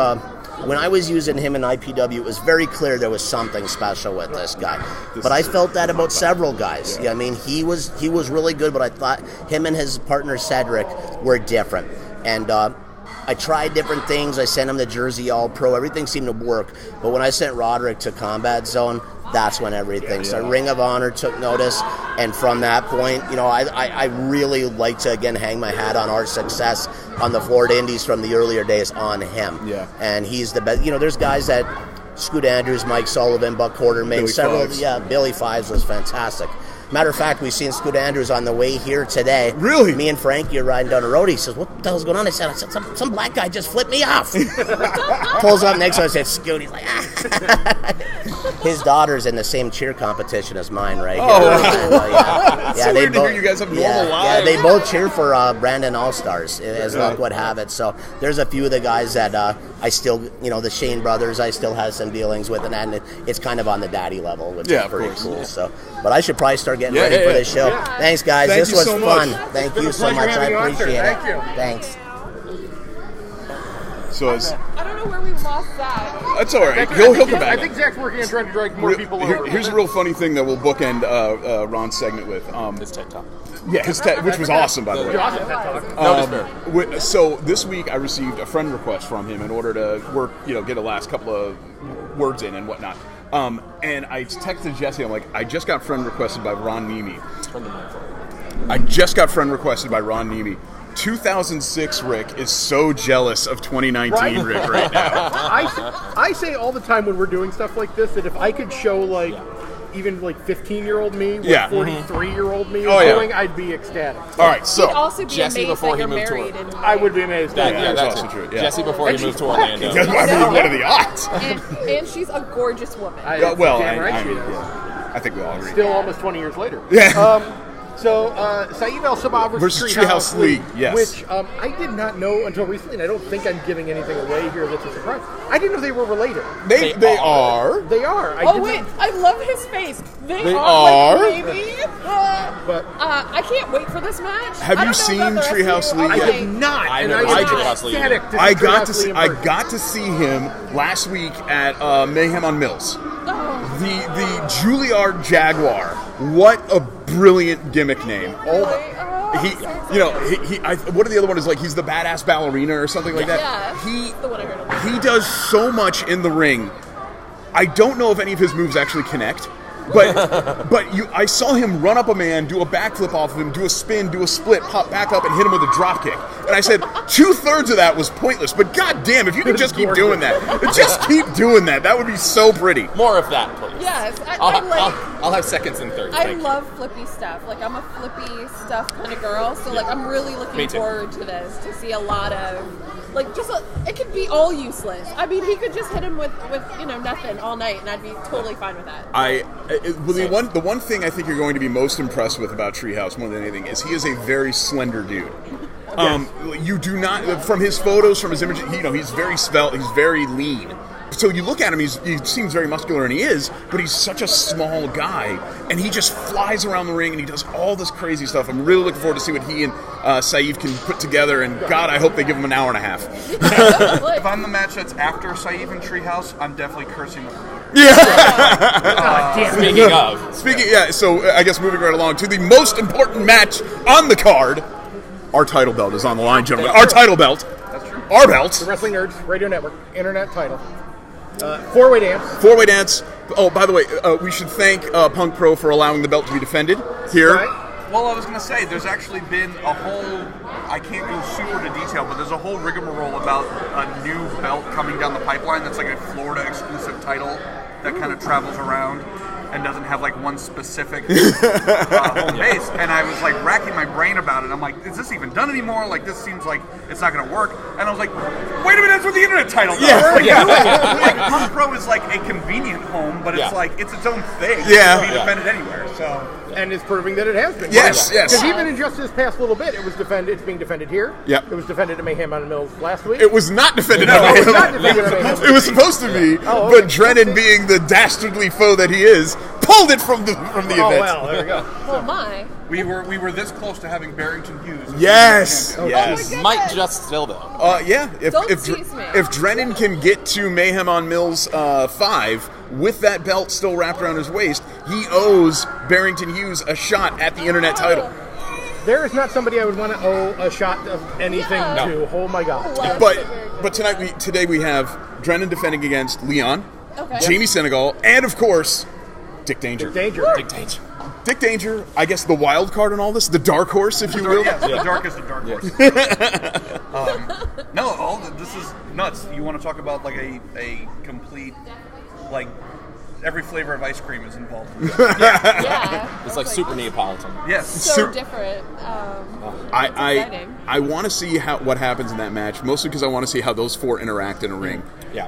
when I was using him in IPW, it was very clear there was something special with this guy. But I felt that about several guys. Yeah, I mean, he was really good, but I thought him and his partner Cedric were different. And I tried different things. I sent him the Jersey All-Pro. Everything seemed to work. But when I sent Roderick to Combat Zone, that's when everything started. Ring of Honor took notice, and from that point, you know, I really like to again hang my hat on our success on the Florida Indies from the earlier days on him. Yeah. And he's the best. You know, there's guys that Scoot Andrews, Mike Sullivan, Buck Quartermain, Billy several. Fives. Yeah, Billy Fives was fantastic. Matter of fact, we've seen Scoot Andrews on the way here today. Really? Me and Frankie are riding down the road. He says, "What the hell's going on?" I said, some black guy just flipped me off. Pulls up next to us and says, "Scoot." He's like, ah. His daughter's in the same cheer competition as mine right here. Yeah. It's so weird to hear you guys have normal lives. Yeah, they both cheer for Brandon All-Stars, as luck would have it. So there's a few of the guys that I still, you know, the Shane brothers, I still have some dealings with, and it's kind of on the daddy level, which is pretty cool. So, but I should probably start getting ready for this show. Thanks, guys. Thank this you was so fun. much. Thank you so much. I appreciate it. Thank you. Thanks. So I don't know where we lost that. that's all right. He'll come I back. think Zach's working on trying to drag more people over. Here's a real funny thing that we'll bookend Ron's segment with. His TED Talk. Yeah, which was awesome, by the way. Awesome TED Talk. So this week I received a friend request from him in order to work, you know, get a last couple of words in and whatnot. And I texted Jesse. I'm like, I just got friend requested by Ron Nemi. I just got friend requested by Ron Nemi. 2006 Rick is so jealous of 2019 Rick right now. I say all the time when we're doing stuff like this that if I could show like even like 15-year-old me what 43-year-old me is doing, I'd be ecstatic. All right, so He'd also be Jesse amazed before that he you're moved to married. Orlando. I would be amazed. that's that's also true. Yeah. Jesse before he moved to Orlando. I mean, what are the odds? And she's a gorgeous woman. Well, damn right she is. I think we all agree. Still almost 20 years later. Yeah. So, Saeed El Sabah versus Treehouse League, yes. Which I did not know until recently, and I don't think I'm giving anything away here that's a surprise. I didn't know they were related. They are. They are. I love his face. They are? like maybe. But I can't wait for this match. Have you seen Treehouse League I yet? have not. I and never I seen was Treehouse League ecstatic to see I got Treehouse League in I person. got to see him last week at Mayhem on Mills. The Juilliard Jaguar. What a brilliant gimmick name. What are the other one is like? He's the badass ballerina or something like that. Yeah, the one I heard of. He does so much in the ring. I don't know if any of his moves actually connect. But I saw him run up a man, do a backflip off of him, do a spin, do a split, pop back up, and hit him with a drop kick. And I said 2/3 of that was pointless. But goddamn, if you could just keep doing that, just keep doing that. That would be so pretty. More of that, please. Yes, I'll have seconds and thirds. I love flippy stuff. Like I'm a flippy stuff kind of girl, so like I'm really looking forward to this. To see a lot of like it could be all useless. I mean, he could just hit him with nothing all night, and I'd be totally fine with that. The one thing I think you're going to be most impressed with about Treehouse more than anything is he is a very slender dude. You do not, from his photos, from his images, he's very svelte, he's very lean. So you look at him, he seems very muscular, and he is, but he's such a small guy, and he just flies around the ring, and he does all this crazy stuff. I'm really looking forward to see what he and Saeed can put together, and God, I hope they give him an hour and a half. If I'm the match that's after Saeed and Treehouse, I'm definitely cursing the promoter. Speaking of. So I guess moving right along to the most important match on the card. Our title belt is on the line, gentlemen. Our title belt. That's true. Our belt. The Wrestling Nerds Radio Network Internet title. Four-way dance. Four-way dance. Oh, by the way, we should thank Punk Pro for allowing the belt to be defended here. Right. Well, I was going to say, there's actually been a whole, I can't go super into detail, but there's a whole rigmarole about a new belt coming down the pipeline that's like a Florida exclusive title that kind of travels around. and doesn't have like one specific home base. And I was like racking my brain about it. I'm like, is this even done anymore? Like, this seems like it's not going to work. And I was like, wait a minute, that's what the internet title does. Like, Home Pro is like a convenient home, but it's like it's its own thing. Yeah. It can be defended anywhere. So. And it's proving that it has been. Yes. Because even in just this past little bit, it's being defended here. Yep. It was defended at Mayhem on the Mills last week. It was not defended. It was not defended at Mayhem. It was supposed to be, but Drennan, being the dastardly foe that he is, pulled it from the event. Oh well, there we go. Well, my. We were this close to having Barrington Hughes. Yes. Oh Yes. my Might just still though. Yeah. Don't tease me. If Drennan can get to Mayhem on Mills 5 with that belt still wrapped around his waist, he owes Barrington Hughes a shot at the internet title. There is not somebody I would want to owe a shot of anything to. Oh my god. But today we have Drennan defending against Leon, Okay. Jamie Senegal, and of course Dick Danger. Dick Danger, I guess the wild card in all this, the dark horse, if you will. Yeah, the darkest of dark horses. This is nuts. You want to talk about like a complete, like, every flavor of ice cream is involved. Yeah. It's like super Neapolitan. Yes. So different. Exciting. I want to see what happens in that match, mostly because I want to see how those four interact in a ring. Yeah.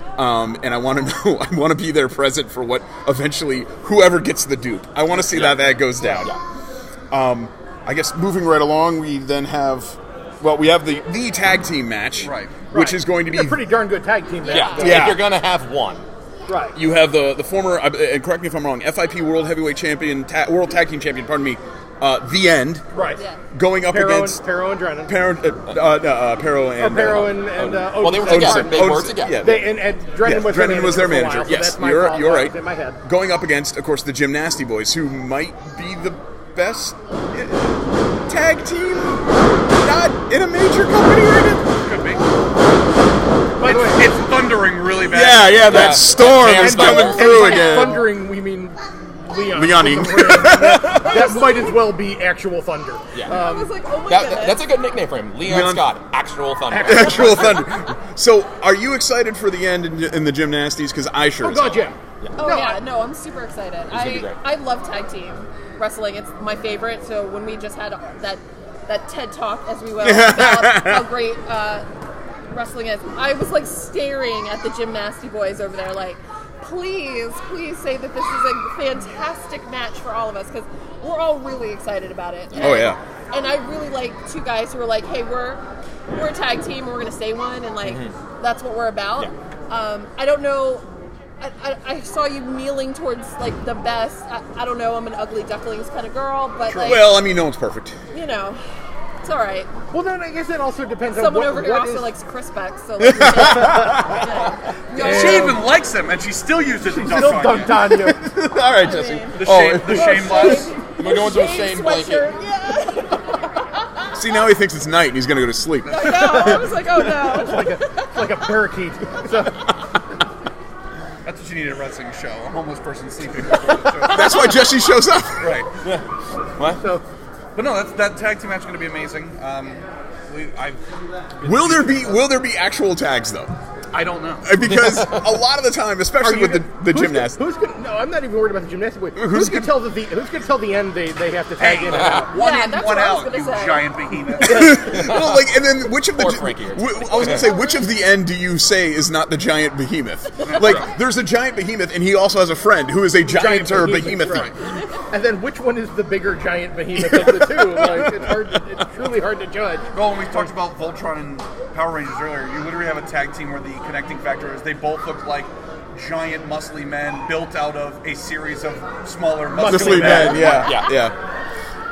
And I want to know. I want to be there present for what eventually whoever gets the dupe. I want to see that goes down. Yeah. I guess moving right along, we then have. Well, we have the tag team match, which is going to be a pretty darn good tag team match. Yeah. If you're gonna have one. Right. You have the former, and correct me if I'm wrong, FIP World Heavyweight Champion, World Tag Team Champion, pardon me, The End. Right. Yeah. Going up against Pero and Drennan. Pero and Well, they were together. They were together. Yeah. And Drennan was their manager. While, so yes, that's you're fault. right. In my head. Going up against, of course, the Gymnasty Boys, who might be the best tag team not in a major company right now. Could be. By the way, It's thundering really bad. Yeah, that storm is coming through and by again. thundering, we mean Leon. Leoning. That might as well be actual thunder. Yeah. I was like, oh my goodness. That's a good nickname for him. Leon Scott, Actual Thunder. Actual thunder. So, are you excited for the end in the Gymnasties? Because I sure Oh as god, hell. yeah. No, I'm super excited. gonna be great. I love tag team wrestling. It's my favorite. So when we just had that TED talk, as we will, about how great wrestling is, I was like staring at the Gymnasty Boys over there, like, please say that this is a fantastic match for all of us, because we're all really excited about it. Oh, yeah. And I really like two guys who are like, hey, we're a tag team, we're gonna stay one, and like that's what we're about. Yeah. I don't know. I saw you kneeling towards like the best. I don't know. I'm an ugly ducklings kind of girl, but like, Well, I mean, no one's perfect. you know, it's all right. Well, then I guess it also depends Someone on over here also is... likes Chris Beck, so like, She even likes him, and she still used it to dunk Still on dunked you. on you. All right, Jesse. The shame blast. We're going to a Shane blanket. Yeah. See, now he thinks it's night and he's going to go to sleep. I know. I was like, oh no. like a parakeet. So, That's what you need at a wrestling show. A homeless person sleeping before the show. That's why Jesse shows up. Right. so But no, that tag team match is going to be amazing. Will there be actual tags though? I don't know. Because a lot of the time, especially with the gymnast, No, I'm not even worried about the gymnastic. Who's going to tell the end they have to tag in and out? One Yeah, in, that's one what I was out, gonna you say. giant behemoth. well, like, and then which of the Poor Frankie. I was gonna say, which of the end do you say is not the giant behemoth? Like, there's a giant behemoth, and he also has a friend who is a gianter behemoth. Right. And then which one is the bigger giant behemoth of the two? Like, it's truly hard to judge. Well, when we talked about Voltron and Power Rangers earlier, you literally have a tag team where the connecting factor is they both look like giant muscly men built out of a series of smaller muscly men. Yeah.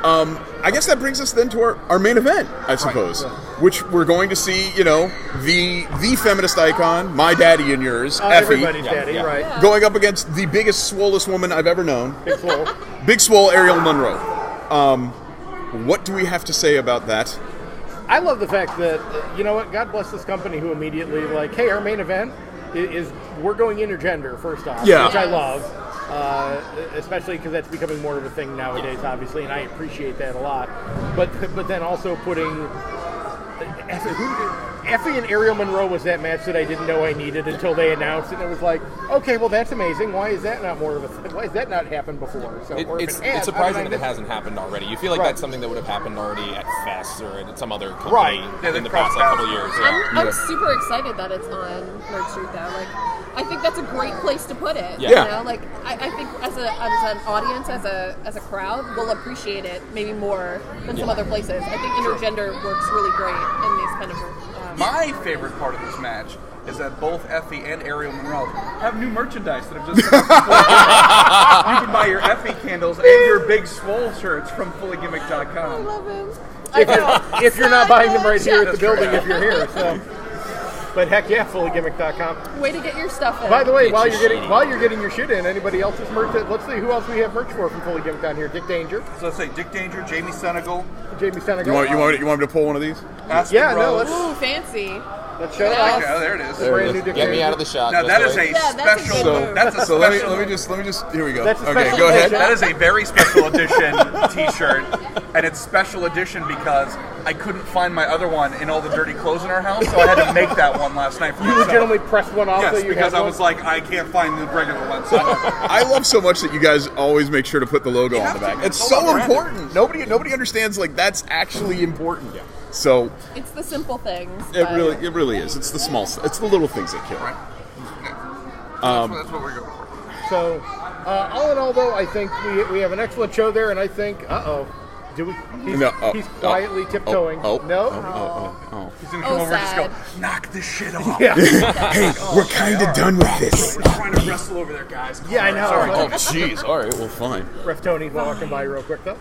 I guess that brings us then to our main event, I suppose, which we're going to see, the feminist icon, my daddy and yours, Effie, Everybody's daddy, right? going up against the biggest, swollest woman I've ever known, Big swole. Big Swole Ariel Monroe. What do we have to say about that? I love the fact that, you know what, God bless this company who immediately, like, hey, our main event is we're going intergender, first off, Yeah. which I love, especially because that's becoming more of a thing nowadays, obviously, and I appreciate that a lot. But then also putting Effie and Ariel Monroe was that match that I didn't know I needed until they announced it. And it was like, okay, well that's amazing. Why is that not more of a thing? Why has that not happened before? So It's surprising that it hasn't happened already. You feel like that's something that would have happened already at Fest or at some other company in the past couple of years. Yeah. I'm super excited that it's on Nerd Street though. Like, I think that's a great place to put it. Yeah. You know, like I think as an audience, as a crowd, we'll appreciate it maybe more than some other places. I think intergender works really great in these kind of. My favorite part of this match is that both Effie and Ariel Monroe have new merchandise that have just come out. You can buy your Effie candles and your Big Swole shirts from fullygimmick.com. I love him. if you're not buying them right here at the building, if you're here. So. But heck yeah, fullygimmick.com. Way to get your stuff in. By the way, while you're getting your shit in, anybody else's merch? Let's see who else we have merch for from Fully Gimmick down here. Dick Danger. So let's say Dick Danger, Jamie Senegal. You want me to pull one of these? Yeah, no, let's. Ooh, fancy. Let's show it off. Yeah, there it is. Brand new Dick Get me Danger. out of the shot. Now that is a Yeah, that's a special. good move. That's a So special. let me just here we go. That's a Okay, special go ahead. edition. That is a very special edition T-shirt, and it's special edition because I couldn't find my other one in all the dirty clothes in our house, so I had to make that one last night for You myself. legitimately pressed one off Yes, that you because had I one? was like, I can't find the regular one. So I love so much that you guys always make sure to put the logo on have the to, back. man. It's It's all so about important. Nobody understands like that's actually important. So It's the simple things. it but- really is. It's the small stuff. It's the little things that kill. Right. That's what we're going for. So, all in all, though, I think we have an excellent show there, and I think, do we? He's quietly tiptoeing. Oh. No. He's going to come over and just sad. go, knock this shit off. Yeah. Hey, we're kind of done with this. We're trying to wrestle over there, guys. Yeah, I know. Sorry. Oh, jeez. All right. Well, fine. Ref Tony walking by real quick, though.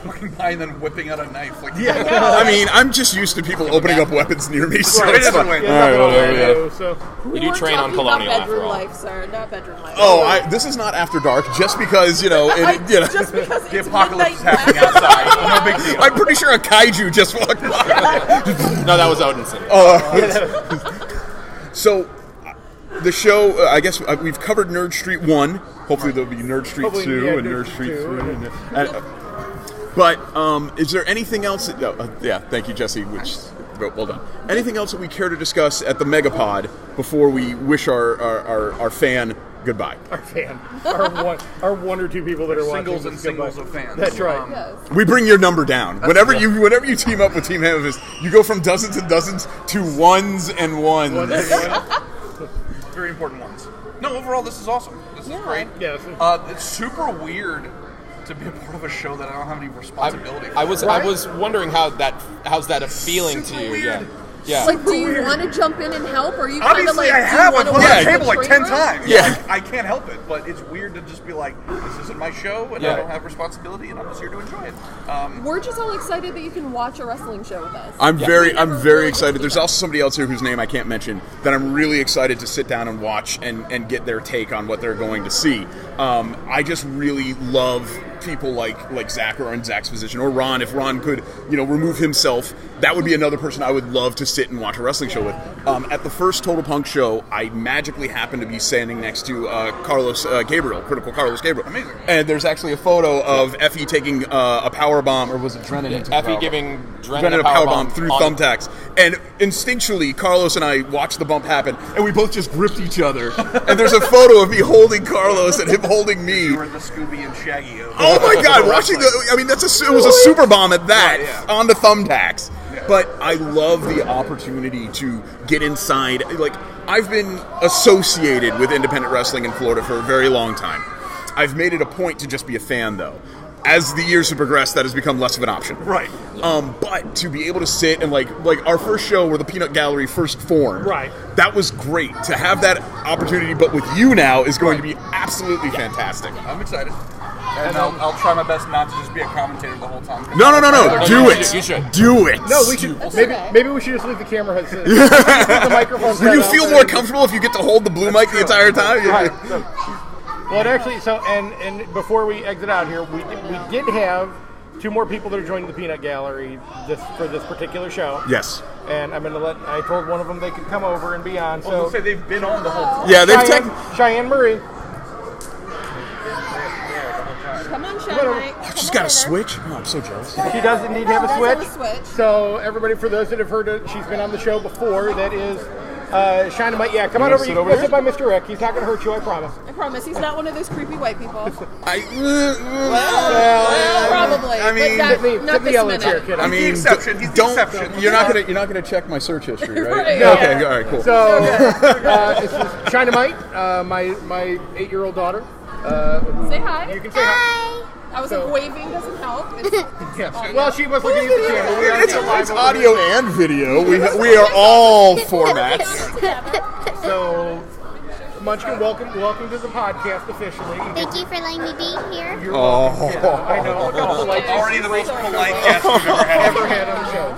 Walking by and then whipping out a knife. Like, I mean, I'm just used to people opening up weapons near me. So Right, it's it doesn't fine. win. All right, whatever. Yeah. So, You do We're train on talking about Colonial after bedroom all. life, sir. Not bedroom life. Oh, this is not after dark. Just because Just because The it's apocalypse is midnight happening outside. No big deal. I'm pretty sure a kaiju just walked by. No, that was Odinson. So, the show, I guess we've covered Nerd Street 1. Hopefully there'll be Nerd Street Hopefully, 2 yeah, and Nerd Nerd Street Street 3. 2. But is there anything else? Yeah, thank you, Jesse. Well done. Anything else that we care to discuss at the Megapod before we wish our fan goodbye? our fan, our one or two people that are Singles watching and this singles goodbye. of fans. That's right. Yes. We bring your number down. Whenever you team up with Team Hammerfist, you go from dozens and dozens to ones and ones. Very important ones. No, overall, this is awesome. This is great. Yes. It's super weird to be a part of a show that I don't have any responsibility for. I was wondering how's that a feeling to you? weird. Yeah. Like, do you want to jump in and help, or are you kind of Obviously, like, I have. do I've you put want on to the table like 10 times. Yeah. Like, I can't help it, but it's weird to just be like, this isn't my show, and Yeah. I don't have responsibility, and I'm just here to enjoy it. We're just all excited that you can watch a wrestling show with us. I'm very really excited. do There's that. also somebody else here whose name I can't mention that I'm really excited to sit down and watch and get their take on what they're going to see. I just really love people like Zach or in Zach's position, or Ron. If Ron could, remove himself, that would be another person I would love to sit and watch a wrestling show with. At the first Total Punk show, I magically happened to be standing next to Carlos Gabriel, Critical Carlos Gabriel. Amazing. And there's actually a photo of Effie taking a power bomb, or was it Drennan? who took a Effie power giving bomb? Drennan a power bomb through on- thumbtacks. And instinctually, Carlos and I watched the bump happen, and we both just gripped each other. And there's a photo of me holding Carlos and him holding me. You were the Scooby and Shaggy of Oh my God! Watching it was a super bomb at that, Right, yeah. on the thumbtacks. But I love the opportunity to get inside. Like, I've been associated with independent wrestling in Florida for a very long time. I've made it a point to just be a fan, though. As the years have progressed, that has become less of an option. Right. But to be able to sit and like our first show where the Peanut Gallery first formed, Right. That was great. To have that opportunity, but with you now, is going to be absolutely fantastic. I'm excited. And I'll try my best not to just be a commentator the whole time. No. Do you it. should. You should. Do it. No, we should. okay. Maybe we should just leave the camera. The microphone. Will you feel more comfortable if you get to hold the blue mic the entire time? Right. Well, and actually, and before we exit out here, we did have two more people that are joining the Peanut Gallery for this particular show. Yes. And I'm gonna I told one of them they could come over and be on. Well, So let's say they've been on the whole time. Yeah, they've Cheyenne Murray. Come on, Whatever. Shine Mike. She's got a Switch? Oh, I'm so jealous. She does indeed have a Does Switch. have a Switch. So everybody, for those that have heard it, she's been on the show before. That is Shinamite. Yeah, come on over. You can go sit by Mr. Rick. He's not going to hurt you, I promise. I promise. He's not one of those creepy white people. Probably. I mean, but not sit the this yellow chair, minute. kid. I mean, He's the exception. He's the don't. exception. You're not gonna check my search history, right? Right. No, okay, all right, cool. So this is Shinamite, my 8-year-old daughter. Say hi. You can say hi. I was So- like, waving doesn't help. It's, Yeah. Well, she was looking at the channel. We are It's live over audio and video. We are all formats. So, Munchkin, welcome to the podcast officially. Thank you for letting me be here. You're welcome. Yeah, I know. Look how polite Already the most polite guest we've ever had. ever had on the show.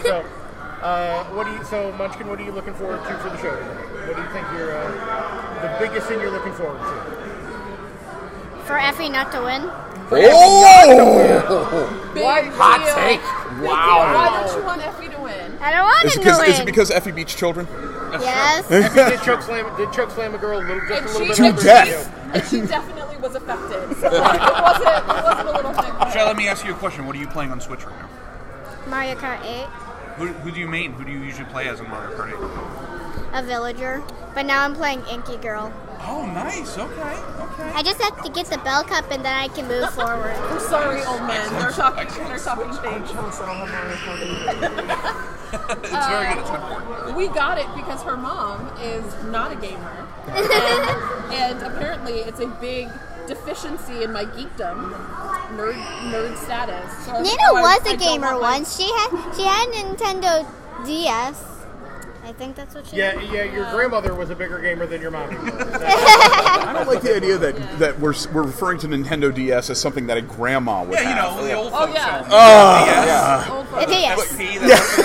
So, Munchkin, what are you looking forward to for the show today? What do you think the biggest thing you're looking forward to? For Effie not to win. Oh! big Hot deal. take. Big deal. Why don't you want Effie to win? I don't want Is him to win. it because Effie beats children? Yes. Did choke slam a girl just a little bit? To death. And she definitely was affected. So like, it wasn't a little thing. Shall let me ask you a question. What are you playing on Switch right now? Mario Kart 8. Who do you main? Who do you usually play as in Mario Kart 8? A villager. But now I'm playing Inky Girl. Oh, nice. Okay. I just have to get the bell cup and then I can move forward. I'm sorry, old man. They're talking things. It's very good. It's important. We got it because her mom is not a gamer. and apparently it's a big deficiency in my geekdom. Nerd status. So I was Nina like, was I a don't gamer want my- once. She had Nintendo DS. I think that's what she Yeah, your grandmother was a bigger gamer than your mom. I don't like the idea that we're referring to Nintendo DS as something that a grandma would Yeah, you have. know, the old Oh, folks. yeah. Old folks. Yes. XP, that's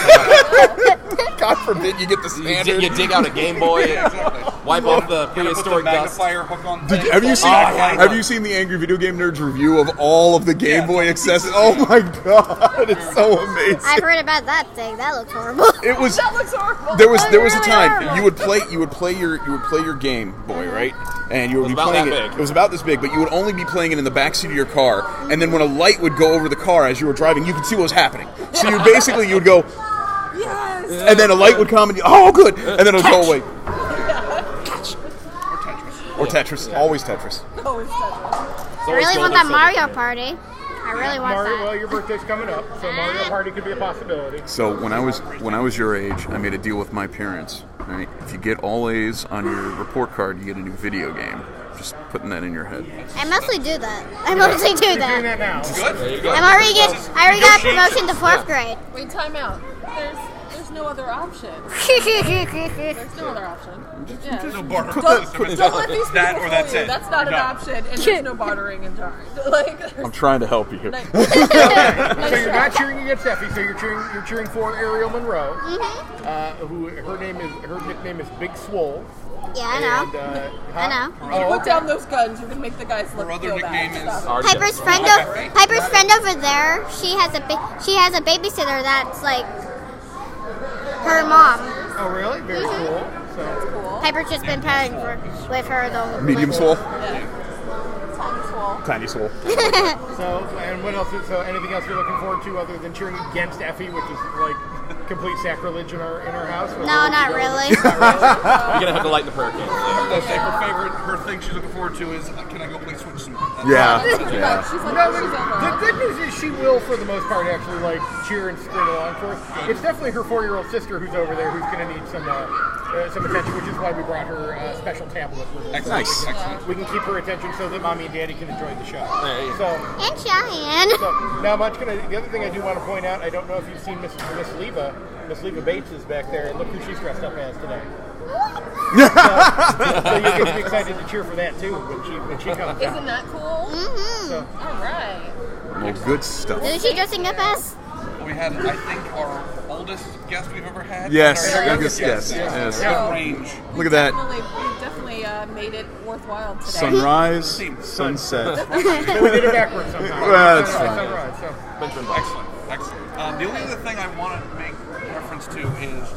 God forbid you get the You standard. dig out a Game Boy, wipe off the Put the prehistoric dust. magnifier hook on. Have you seen the Angry Video Game Nerds review of all of the Game Boy accessories? Oh my god, it's so amazing. I've heard about that thing. That looks horrible. It was. That looks horrible. There was a really time horrible. you would play your Game Boy, right? And you would be about playing that it. big. It was about this big, but you would only be playing it in the backseat of your car. And then when a light would go over the car as you were driving, you could see what was happening. So you would go, Yes. and then a light would come, and good, and then it would go away. Or Tetris, always Tetris. Oh, it's such I really want that Mario Party. I really want Mario, that. well, your birthday's coming up, so Mario Party could be a possibility. So when I was your age, I made a deal with my parents. Right? If you get all A's on your report card, you get a new video game. Just putting that in your head. I mostly do that. I mostly do You're doing that. that now. I already got promotion to 4th grade. Wait, time out. There's no other option. There's no other option. Yeah. No barter Don't system. It's let these people that or fool that's you. it. That's not an No. option, and there's no bartering in Jar. Like, I'm trying to help you. So you're not cheering against Effie. So you're cheering for Ariel Monroe, who her nickname is Big Swole. Yeah, I know. And, I know. Put down those guns. You're gonna make the guys look Her other feel nickname bad. is- Stop it. Piper's friend over there. She has a babysitter that's like her mom. Oh, really? Very cool. So Cool. Piper's just been playing with her the whole Medium swole, Tiny swole. tiny swole. and what else? So anything else you're looking forward to other than cheering against Effie, which is like complete sacrilege in our house? No, not really. You're gonna have to light the prayer candle. Her thing she's looking forward to is, can I go play Switch some more? Yeah. She's like, No, she's the over. good news is she will, for the most part, actually like cheer and scream along for us. It's definitely her 4-year-old sister who's over there who's going to need some attention, which is why we brought her special tablet with us. Nice. We can keep her attention so that mommy and daddy can enjoy the show. Hey. So And Cheyenne. now, the other thing I do want to point out, I don't know if you've seen Miss Leva. Miss Leva Bates is back there, and look who she's dressed up as today. So you get to be excited to cheer for that too when she comes Isn't out. that cool? So, All right. Well, good stuff. Who's she dressing up as? We had, I think, our oldest guest we've ever had. Yes, And our youngest guest. Yes. Good range. Look at that. We definitely made it worthwhile today. Sunrise, sunset. but we did it backwards sometimes. Well, that's fine. Sunrise, so. Excellent. The only other thing I want to make reference to is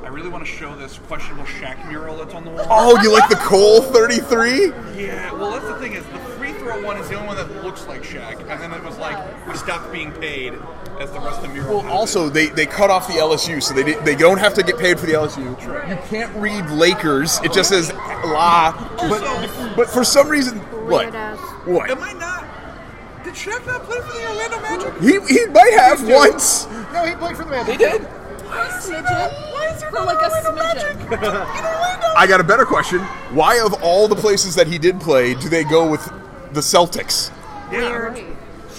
I really want to show this questionable Shaq mural that's on the wall. Oh, you like the Cole 33? Yeah, well, that's the thing is the free one is the only one that looks like Shaq, and then it was like we stopped being paid as the rest of the mural. Well, also they cut off the LSU, so they don't have to get paid for the LSU. You can't read Lakers; it just says La. But for some reason, what? Am I not? Did Shaq not play for the Orlando Magic? He might have once. No, he played for the Magic. He did. Why is there for like a smidgen? I got a better question. Why, of all the places that he did play, do they go with the Celtics? Weird.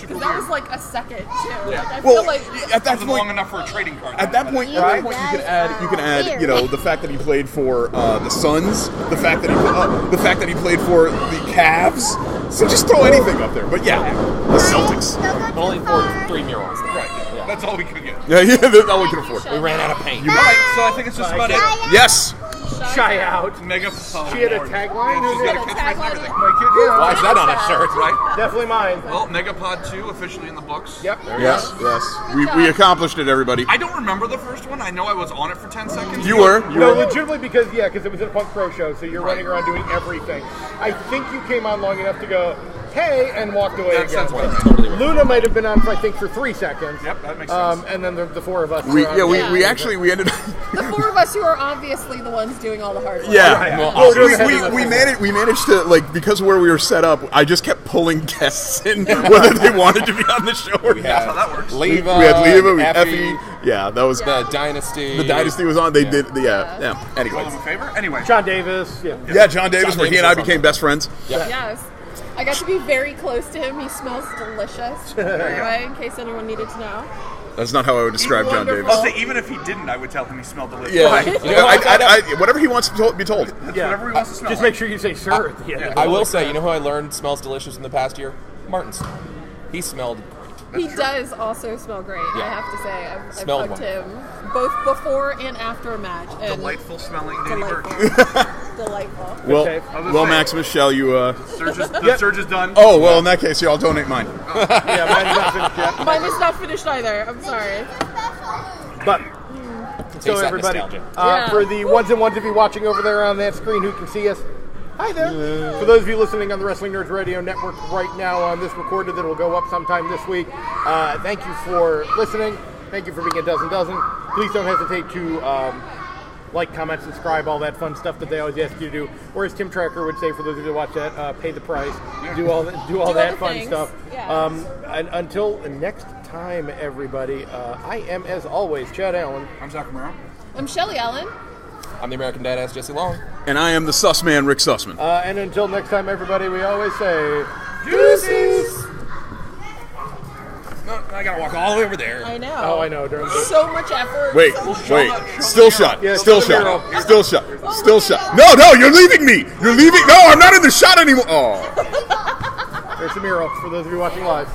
Because that was like a second too. Like, I Well, feel like at that Wasn't point, long enough for a trading card. At that point, you can add, the fact that he played for the Suns, the fact that he played for the Cavs. So just throw anything up there. But yeah, the Celtics. But only for 3 murals. Right. That's all we could get. Yeah, that's all we can afford. We ran out of paint. All right, so I think it's just about it. Yes. Shy out. Megapod. She had a tagline. She's got a She had a catchphrase and tagline. everything. Why is that on a shirt? Right? Definitely mine. Well, Megapod 2 officially in the books. Yep. Yes. We accomplished it, everybody. I don't remember the first one. I know I was on it for 10 seconds. You were. No, legitimately because it was a Punk Pro show, so you're running around doing everything. I think you came on long enough to go, hey, and walked away That again. sounds right. Totally right. Luna might have been on for I think for 3 seconds. Yep, that makes sense. And then the four of us. We were on. ended up. the four of us who are obviously the ones doing all the hard work. Yeah, Well, we managed to, like, because of where we were set up, I just kept pulling guests in, whether they wanted to be on the show or We not. That's how that works. Leva, We had Leva, we had Effie, Effie. Yeah, that was the Dynasty. the Dynasty was on. They did, yeah. Call Anyways, them a favor? Anyway. John Davis. Yeah. yeah, John Davis, John where he Davis and I was on became that. best friends. Yes. I got to be very close to him. He smells delicious. Right, in case anyone needed to know. That's not how I would describe John Wonderful. Davis. I'll say, even if he didn't, I would tell him he smelled delicious. Yeah, You know what? whatever he wants to be told. Yeah. Whatever he wants to smell Just like. make sure you say sir at the end. I will say, you know who I learned smells delicious in the past year? Martin's. He smelled great. He does also smell great. I Yeah. have to say, I've Smelled hugged him both before and after a match. And Delightful smelling Danny Burke. Delightful. Well, I was gonna well, say. Maximus, shall you? The surge is done. Oh, well, in that case, y'all donate mine. Yeah, mine's not finished yet. Mine is not finished either. I'm sorry. But Taste so that everybody, nostalgia. Yeah. for the ones and ones of you watching over there on that screen who can see us, hi there. For those of you listening on the Wrestling Nerds Radio Network right now on this recorded that will go up sometime this week, thank you for listening. Thank you for being a dozen. Please don't hesitate to like, comment, subscribe, all that fun stuff that they always ask you to do. Or as Tim Tracker would say, for those of you that watch that, pay the price, do all that the fun things. stuff. Yeah. And until next time, everybody, I am, as always, Chad Allen. I'm Zach Romero. I'm Shelly Allen. I'm the American Dad-ass Jesse Long. And I am the sus man, Rick Sussman. And until next time, everybody, we always say, deuces! No, I gotta walk all the way over there. I know. Oh, I know. During the- So much effort. Wait, so still shot. Yeah, Still still shot. zero. Still shot. Still shot. No, you're leaving me. You're leaving. No, I'm not in the shot anymore. Oh. There's the mural for those of you watching live.